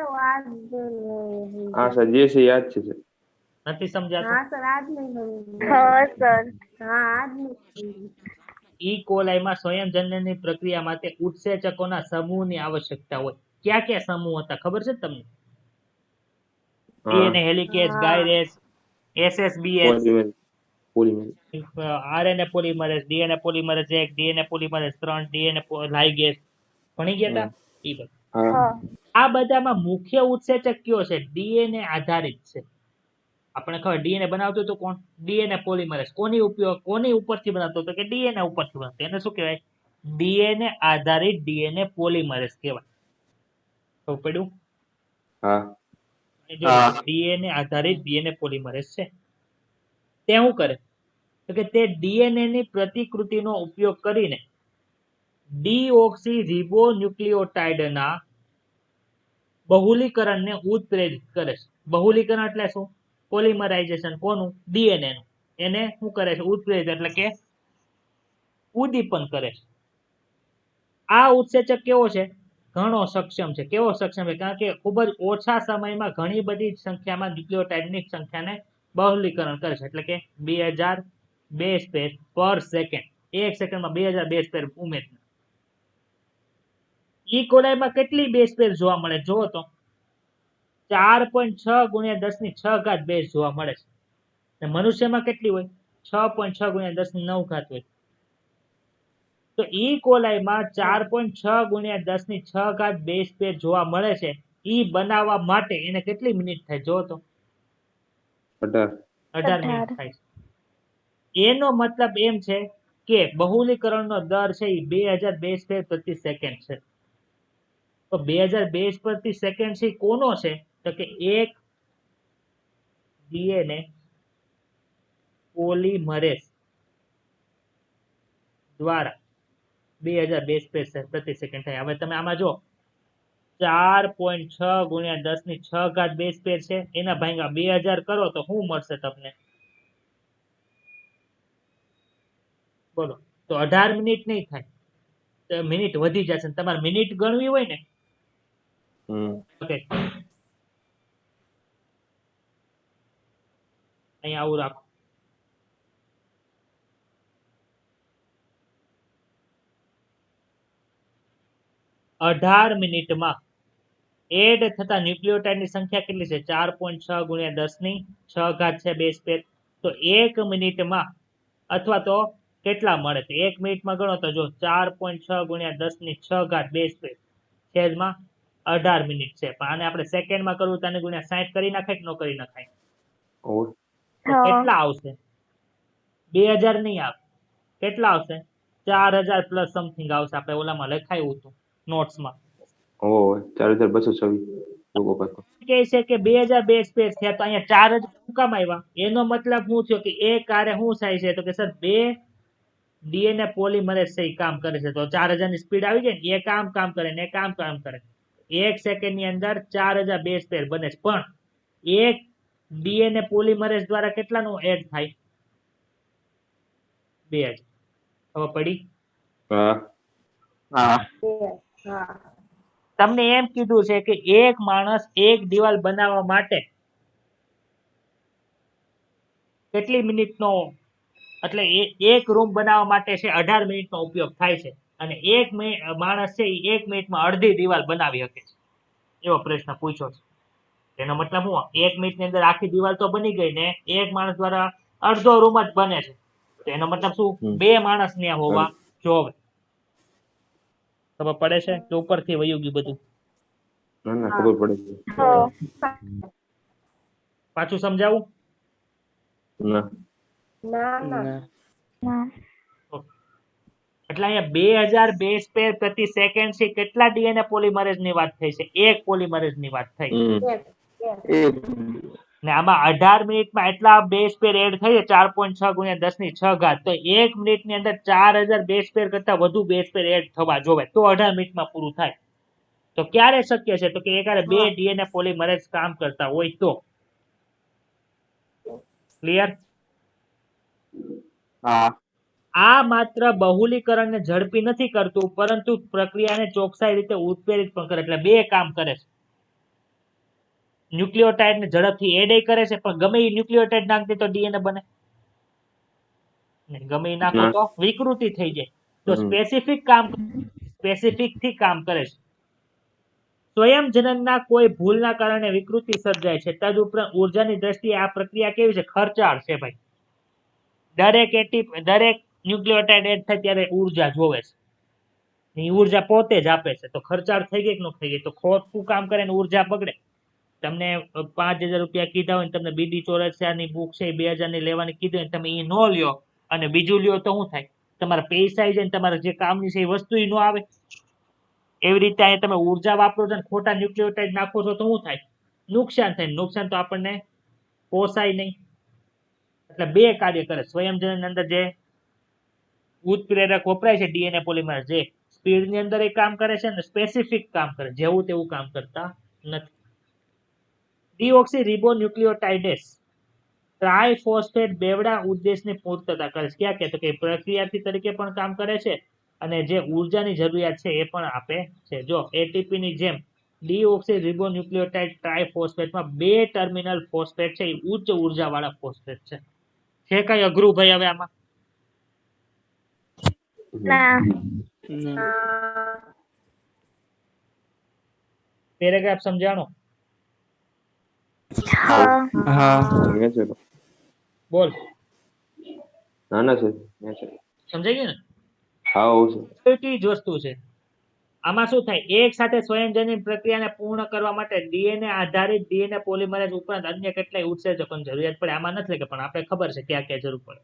હા સર જે છે યાદ છે સર. નથી સમજાતું? હા સર આજ નહીં હા સર હા આજ નહીં. ઈ કોલાઈમાં સ્વયંજનનની પ્રક્રિયા માટે ઉત્સેચકોના સમૂહની આવશ્યકતા હોય. ક્યાં ક્યાં સમૂહ હતા ખબર છે તમને? DNA helicase, gyrase, SSBs, RNA polymerase, DNA polymerase 1, DNA polymerase 3, DNA ligase. ભણી ગયા હતા? ઈ બધું. આ બધામાં મુખ્ય ઉત્સેચક કયો છે? ડીએનએ આધારિત છે. આપણે ખબર ડીએનએ બનાવતું હતું કોણ? DNA polymerase. કોની ઉપરથી બનાવતો હતો? કે ડીએનએ ઉપરથી બનાવતો. એને શું કહેવાય? ડીએનએ આધારિત ડીએનએ પોલિમરેઝ કહેવાય. ખબર પડ્યું? હા. ડીએનએ આધારિત ડીએનએ પોલિમરેઝ છે. તે શું કરે? તો કે તે ડીએનએ ની પ્રતિકૃતિનો ઉપયોગ કરીને ડીઓક્સી રિબોન્યુક્લિયોટાઇડના બહુલીકરણને ઉત્પ્રેરિત કરે છે. બહુલીકરણ એટલે શું? પોલિમરાઇઝેશન. કોનું? ડીએનએ નું. એને શું કરે છે? ઉત્પ્રેરિત એટલે કે ઉદ્દીપન કરે છે. આ ઉત્સેચક કેવો છે? ઘણો સક્ષમ છે. કેવો સક્ષમ છે? કારણ કે ખૂબ જ ઓછા સમયમાં ઘણી બધી સંખ્યામાં ન્યુક્લિયોટાઇડની સંખ્યાને બહુલીકરણ કરે છે. એટલે કે 2000 બેઝ પેર પર સેકન્ડ. એક સેકન્ડમાં 2000 બેઝ પેર ઉમેરે. ઈ કોલાઈમાં કેટલી બેઝ પેર જોવા મળે? જુઓ તો 4.6 ગુણ્યા 10⁶ બેઝ જોવા મળે છે. મનુષ્યમાં કેટલી હોય? 6.6 ગુણ્યા 10⁹ હોય. તો ઈ કોલાઈમાં 4.6 ગુણ્યા 10⁶ બેઝ પેર જોવા મળે છે. ઈ બનાવવા માટે એને કેટલી મિનિટ થાય? જો તો 18 મિનિટ થાય છે. એનો મતલબ એમ છે કે બહુલીકરણનો દર છે એ 2000 બેઝ પેર પ્રતિ સેકન્ડ છે. તો 2000 બેઝ પ્રતિ સેકન્ડ છે કોનો છે? તો કે એક ડીએનએ પોલિમરેઝ દ્વારા 2000 બેઝ પેર પ્રતિ સેકન્ડ થાય. હવે તમે આમાં જો 4.6 ગુણ્યા 10⁶ બેઝ પેર છે. એના ભાગ્યા 2000 કરો તો શું મળશે તમને? બોલો તો 18 મિનિટ નહીં થાય, તો મિનિટ વધી જશે. તમારે મિનિટ ગણવી હોય ને okay. અહીંયા આવું રાખો. અઢાર મિનિટમાં એડ થતા ન્યુક્લિયોટાઇડની સંખ્યા કેટલી છે? 4.6 ગુણ્યા 10 ની 6 ઘાત છે બેઝ પેર. તો 1 મિનિટમાં અથવા તો કેટલા મળે? તો 1 મિનિટમાં ગણો તો જો 4.6 ગુણ્યા 10 ની 6 ઘાત બેઝ પેર છેદમાં 18 મિનિટ છે. પણ આને આપણે સેકન્ડમાં કરવું તો આને ગુણ્યા 60 કરી નાખાય કે ન કરી નખાય? તો કેટલા આવશે? 2000 નહીં આવે. કેટલા આવશે? 4000 પ્લસ સમથિંગ આવશે. આપણે ઓલામાં લખાયું હતું નોટ્સમાં. 4226 કહે છે કે 2000 બેઝ પેર થયા, તો અહીંયા 4000 શું કામ આવ્યા? એનો મતલબ શું થયો કે એક આરે શું થાય છે? તો કે સર બે ડીએનએ પોલિમરેઝ છે કામ કરે છે. તો 4000 ની સ્પીડ આવી જાય ને, એક કામ કરે ને એક કામ કરે. 1 સેકન્ડ ની અંદર 4000 બેઝ પેર બને છે. પણ એક ડીએનએ પોલિમરેઝ દ્વારા કેટલાનું એડ થાય? 2000. ખબર પડી? હા તમને એમ કીધું છે કે એક માણસ એક દિવાલ બનાવવા માટે કેટલી મિનિટનો, એટલે એક રૂમ બનાવવા માટે છે 18 મિનિટનો ઉપયોગ થાય છે, અને એક માણસ છે એ 1 મિનિટમાં અડધી દિવાલ બનાવી શકે છે. એવો પ્રશ્ન પૂછ્યો છે. એનો મતલબ શું? 1 મિનિટની અંદર આખી દિવાલ તો બની ગઈ ને એક માણસ દ્વારા અડધો રૂમ જ બને છે. તો એનો મતલબ શું? બે માણસ ત્યાં હોવા જોવે. ખબર પડે છે કે ઉપરથી વયું ગયું બધું? ખબર પડે છે. પાછું સમજાવું? ના એટલે અહીંયા 2000 બેઝ પેર પ્રતિ સેકન્ડ છે. કેટલા ડીએનએ પોલિમરેઝ ની વાત થઈ છે? એક પોલિમરેઝ ની વાત થઈ. ને આમાં 18 મિનિટમાં એટલા બેઝ પેર એડ થઈ છે 4.6 ગુણ્યા 10 ની 6 ઘાત. તો 1 મિનિટની અંદર 4000 બેઝ પેર કરતા વધુ બેઝ પેર એડ થવા જોવે તો 18 મિનિટમાં પૂરું થાય. તો ક્યારે શક્ય છે? તો કે એકારે બે ડીએનએ પોલિમરેઝ કામ કરતા હોય તો. ક્લિયર? આ માત્ર બહુલીકરણને ઝડપી નથી કરતું, પરંતુ પ્રક્રિયાને ચોકસાઈ રીતે ઉત્પ્રેરિત પણ કરે. એટલે બે કામ કરે છે. ન્યુક્લિયોટાઇડ ને ઝડપથી એડ કરે છે, પણ ગમે એ ન્યુક્લિયોટાઇડ નાખી તો ડીએનએ બને? ગમે એ નાખો તો વિકૃતિ થઈ જાય. તો સ્પેસિફિક થી કામ કરે છે. સ્વયં જનનના કોઈ ભૂલના કારણે વિકૃતિ સર્જાય છે. તદુપરાંત ઉર્જાની દ્રષ્ટિએ આ પ્રક્રિયા કેવી છે? ખર્ચાળ છે ભાઈ. દરેક ન્યુક્લિયોટાઇડ એડ થાય ત્યારે ઉર્જા જોવે છે. એ ઉર્જા પોતે જ આપે છે. તો ખર્ચાળ થઈ ગઈ કે ન થઈ ગઈ? તો ખોટું કામ કરે ને ઉર્જા બગડે. તમને 5000 રૂપિયા કીધા હોય, તમને બીડી ચોરસિયાની બુક છે 2000 ની લેવાની કીધી હોય, તમે એ ન લ્યો અને બીજું લ્યો તો શું થાય? તમારા પૈસા આવી જાય, તમારે જે કામની છે એ વસ્તુ ન આવે. એવી રીતે અહીંયા તમે ઉર્જા વાપરો છો ને ખોટા ન્યુક્લિયોટાઇડ નાખો છો તો શું થાય? નુકસાન થાય. નુકસાન તો આપણને પોસાય નહીં. એટલે બે કાર્ય કરે. સ્વયંજનન અંદર જે ઉત્પ્રેરક વપરાય છે ડીએનએ પોલિમરેઝ, જે સ્પીડની અંદર એ કામ કરે છે અને સ્પેસિફિક કામ કરે, જેવું તેવું કામ કરતા નથી. ડીઓક્સી રિબોન્યુક્લિયોટાઇડેસ ટ્રાઇફોસ્ફેટ બેવડા ઉદ્દેશની પૂર્તતા કરે છે. ક્યાં કહેતો કે પ્રક્રિયાથી તરીકે પણ કામ કરે છે અને જે ઉર્જાની જરૂરિયાત છે એ પણ આપે છે. જો એટીપી ની જેમ ડીઓક્સી રિબોન્યુક્લિયોટાઇડ ટ્રાઇફોસ્ફેટમાં બે ટર્મિનલ ફોસ્ફેટ છે એ ઉચ્ચ ઉર્જા વાળા ફોસ્ફેટ છે. છે કઈ અઘરું ભાઈ હવે આમાં? પેરેગ્રાફ સમજાણો? બોલ. સમજાઈ ગયું ને? જ વસ્તુ છે. આમાં શું થાય? એક સાથે સ્વયંજનની પ્રક્રિયાને પૂર્ણ કરવા માટે ડીએનએ આધારિત ડીએનએ પોલિમરેઝ ઉપરાંત અન્ય કેટલાય ઉત્સેચકોની જરૂરિયાત પડે. આમાં નથી કે પણ આપણે ખબર છે ક્યાં ક્યાં જરૂર પડે.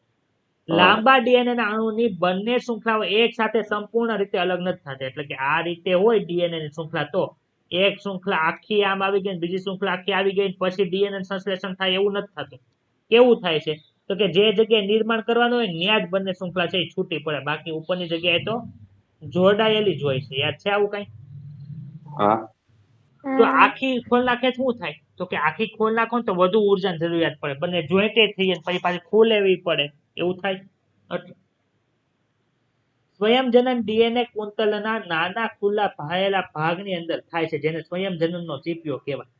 લાંબા ડીએનએ ના અણુની બંને શૃંખલાઓ એક સાથે સંપૂર્ણ રીતે અલગ નથી થતી. એટલે કે આ રીતે હોય ડીએનએ ની શૃંખલા, તો એક શૃંખલા આખી આમ આવી ગઈ, બીજી શૃંખલા આખી આવી ગઈ, પછી ડીએનએ સંશ્લેષણ થાય એવું નથી થતું. કેવું થાય છે? તો કે જે જગ્યાએ નિર્માણ કરવાનું હોય ત્યાં જ બંને શૃંખલા છે એ છૂટી પડે. બાકી ઉપરની જગ્યાએ તો જોડાયેલી જ હોય છે. યાદ છે આવું કઈ? તો આખી ખોલ નાખે શું થાય? તો કે આખી ખોલ નાખો તો વધુ ઉર્જાની જરૂરિયાત પડે, બંને જોઈન્ટેડ થઈ જાય, પછી પાછી ખોલ લેવી પડે, એવું થાય. સ્વયંજનન ડીએનએ કુંતલના નાના ખુલ્લા ભાયેલા ભાગની અંદર થાય છે જેને સ્વયંજનનનો ચીપિયો કહેવાય.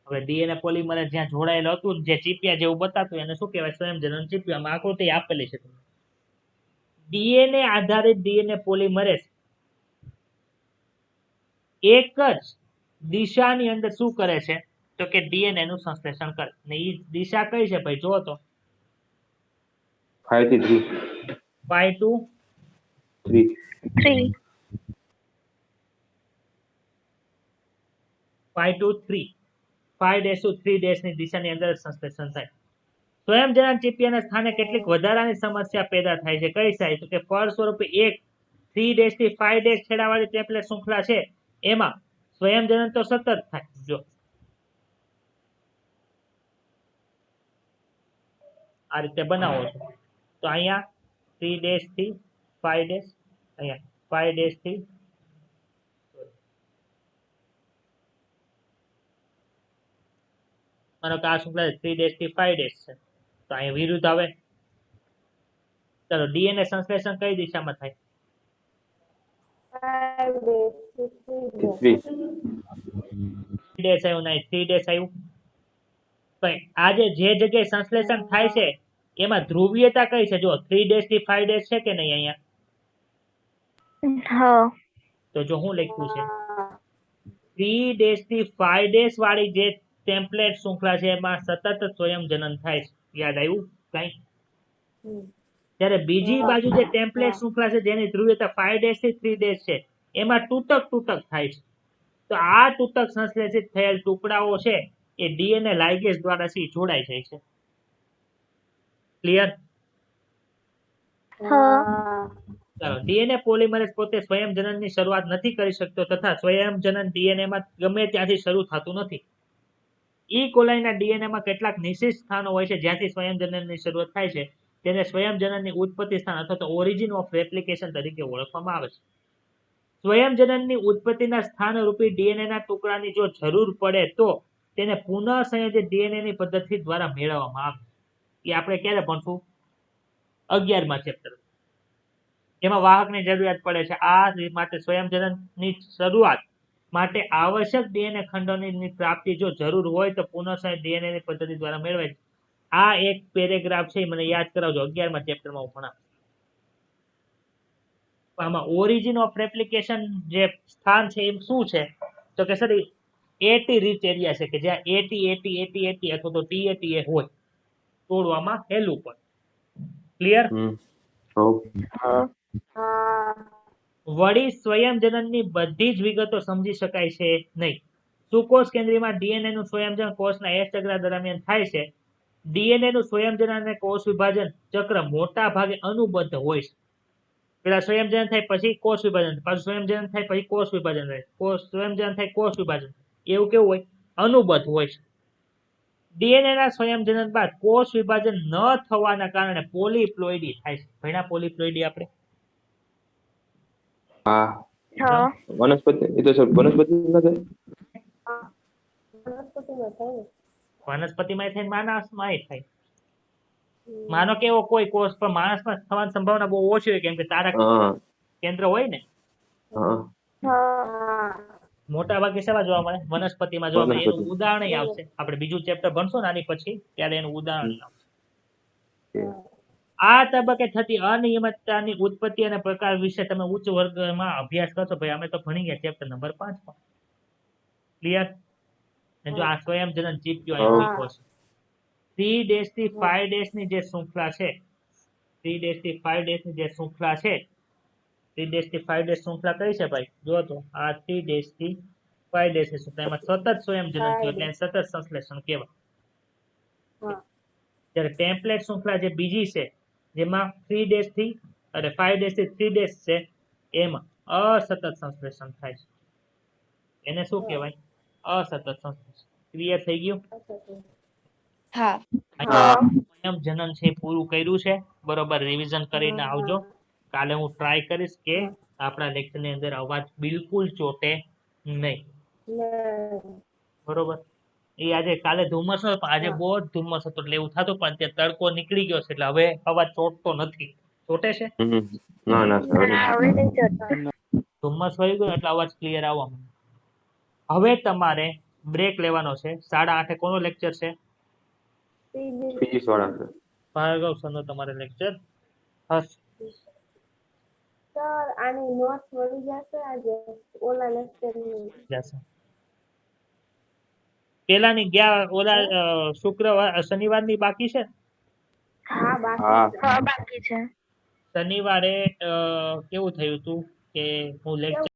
હવે ડીએનએ પોલિમરેઝ જ્યાં જોડાયેલું હતું જે ચીપિયા જેવું બતાતું એને શું કહેવાય? સ્વયંજનન ચીપિયો. આમાં આકૃતિ આપેલી છે. ડીએનએ આધારિત ડીએનએ પોલિમરેઝ એક જ દિશાની અંદર શું કરે છે તો કે ડીએનએ નું સંશ્લેષણ કરે. ને એ દિશા કઈ છે ભાઈ? જો તો 5 થી 3 5 to 3 3. 5 to 3 5 dash to 3 dash ની દિશાની અંદર સંશ્લેષણ થાય. સ્વયંજનન ચીપિયાના સ્થાને કેટલીક વધારાની સમસ્યા પેદા થાય છે. કઈ થાય? તો કે ફળ સ્વરૂપે એક 3 dash થી 5 dash છેડાવાળી ટેમ્પલેટ શૃંખલા છે એમાં સ્વયંજનન તો સતત થાય. જો આ રીતે બનાવો છો તો અહીંયા 3 dash થી 5 dash, અહીંયા 5 dash થી માનો કે આ શૃંખલા 3 dash થી 5 dash છે તો અહીંયા વિરુદ્ધ આવે. ચાલો ડીએનએ સંશ્લેષણ કઈ દિશામાં થાય? 5 days to 3 3 days. 3 dash આવ્યું નહીં, 3 dash આવ્યું. પણ આજે જે જગ્યાએ સંશ્લેષણ થાય છે એમાં ધ્રુવીયતા કઈ છે? જો 3 dash થી 5 dash છે કે નહીં અહીંયા? હા. તો જો હું લખ્યું છે 3 dash થી 5 dash વાળી જે ટેમ્પલેટ શૃંખલા છે એમાં સતત સ્વયંજનન થાય છે. યાદ આવ્યું કઈ? જ્યારે બીજી બાજુ જે ટેમ્પલેટ શૃંખલા છે જેની ધ્રુવીયતા 5 dash થી 3 dash છે એમાં તૂટક થાય છે. તો આ તૂટક સંશ્લેષિત થયેલ ટુકડાઓ છે એ ડીએનએ લાઇગેઝ દ્વારા જોડાઈ જાય છે. ક્લિયર? હા. ચાલો ડીએનએ પોલિમરેઝ પોતે સ્વયંજનનની શરૂઆત નથી કરી શકતો તથા સ્વયંજનન ડીએનએમાં ગમે ત્યાંથી શરૂ થતું નથી. ઈ કોલાઈના ડીએનએમાં કેટલાક નિશ્ચિત સ્થાનો હોય છે જ્યાંથી સ્વયંજનનની શરૂઆત થાય છે તેને સ્વયંજનનની ઉત્પત્તિ સ્થાન અથવા તો ઓરિજિન ઓફ રેપ્લિકેશન તરીકે ઓળખવામાં આવે છે. સ્વયંજનનની ઉત્પત્તિના સ્થાનરૂપી ડીએનએના ટુકડાની જો જરૂર પડે તો તેને પુનઃ સંયોજિત ડીએનએની પદ્ધતિ દ્વારા મેળવવામાં આવે. એ આપણે ક્યારે ભણશું? 11મા ચેપ્ટર. એમાં વાહકની જરૂરિયાત પડે છે. આ માટે સ્વયંજનનની શરૂઆત માટે આવશ્યક ડીએનએ ખંડોની પ્રાપ્તિ જો જરૂર હોય તો પુનઃસંયોજિત ડીએનએની પદ્ધતિ દ્વારા મેળવાય છે. આ એક પેરેગ્રાફ છે મને યાદ કરાવજો. 11મા ચેપ્ટરમાં હું ભણાવું. આમાં ઓરિજિન ઓફ રેપ્લિકેશન જે સ્થાન છે એ શું છે તો કે સર એટી રીચ એરિયા છે કે જ્યાં એટી અથવા તો ટીએટીએ હોય તોડવામાં હેલું પડે. ક્લિયર? વળી સ્વયંજનનની બધી જ વિગતો સમજી શકાય છે નહીં. સુકોષ કેન્દ્રીયમાં ડીએનએ નું સ્વયંજન કોષના એસ ચક્ર દરમિયાન થાય છે. ડીએનએ નું સ્વયંજન અને કોષ વિભાજન ચક્ર મોટા ભાગે અનુબદ્ધ હોય છે. પેલા સ્વયંજન થાય પછી કોષ વિભાજન, પાછું સ્વયંજન થાય પછી કોષ વિભાજન થાય, સ્વયંજન થાય કોષ વિભાજન. એવું કેવું હોય? અનુબદ્ધ હોય છે. ડીએનએ ના સ્વયંજનન બાદ કોષ વિભાજન ન થવાના કારણે પોલીપ્લોઇડી થાય છે. ભણ્યા પોલીપ્લોઇડી આપણે? હા. હા. વનસ્પતિ એ તો સર વનસ્પતિ નથી. વનસ્પતિમાં થાય ને. વનસ્પતિમાં થાય માણસમાં થાય. માનો કે એવો કોઈ કોષ પણ માણસમાં થવાની સંભાવના બહુ ઓછી હોય કેમ કે તારા હા કેન્દ્ર હોય ને. હા હા. મોટા ભાગે સેવા જોવા મળે? વનસ્પતિમાં જોવા મળે. એનું વનસ્પતિ. ઉદાહરણ આવશે. આપણે બીજું ચેપ્ટર ભણશું ને આની પછી ત્યારે એનું ઉદાહરણ આવશે. આ તબક્કે થતી અનિયમિતતાની ઉત્પત્તિ અને પ્રકાર વિશે તમે ઉચ્ચ વર્ગમાં અભ્યાસ કરશો. ભાઈ અમે તો ભણી ગયા ચેપ્ટર નંબર 5 માં. ક્લિયર? જો આ સ્વયંજનન ચીપિયો અહીં લખ્યો છે 3 dash થી 5 dash ની જે શૃંખલા છે 3 dash થી 5 dash ની જે શૃંખલા છે 3 dash થી 5 dash શૃંખલા કઈ છે ભાઈ? જો તો આ 3 dash થી 5 dash ની શૃંખલા એમાં સતત સ્વયંજનન થયું એટલે એને સતત સંશ્લેષણ કહેવાય. જ્યારે ટેમ્પલેટ શૃંખલા જે બીજી છે જેમાં 3 dash થી અને 5 dash થી 3 dash છે એમાં અસતત સંશ્લેષણ થાય છે. એને શું કહેવાય? અસતત સંશ્લેષણ. ક્લિયર થઈ ગયું? હા. સ્વયંજનન છે એ પૂરું કર્યું છે. બરોબર રિવિઝન કરીને આવજો. કાલે હું ટ્રાય કરીશ કે આપણા લેક્ચર ની અંદર અવાજ બિલકુલ ચોટે નહીં. બરોબર? એ આજે કાલે ધુમ્મસ હતો પણ આજે બહુ જ ધુમ્મસ હતો એટલે એવું થતું પણ અત્યારે તડકો નીકળી ગયો છે એટલે હવે અવાજ ચોટતો નથી. ચોટે છે? ના ના સર હવે નહીં જતો. ધુમ્મસ વહી ગયું એટલે અવાજ ક્લિયર આવવા માંડ્યો. હવે તમારે બ્રેક લેવાનો છે. 8:30 કોનો લેક્ચર છે? ફિઝિક્સ વાળા સર ભાર્ગવ સરનો તમારે લેક્ચર હશે. સર આની નોટ્સ મળી જશે આજે ઓલા લેક્ચરની જશે. પેલાની ગયા ઓલા શુક્રવાર શનિવારની બાકી છે. હા બાકી હા હા બાકી છે. શનિવારે કેવું થયું હતું કે હું લેક્ચર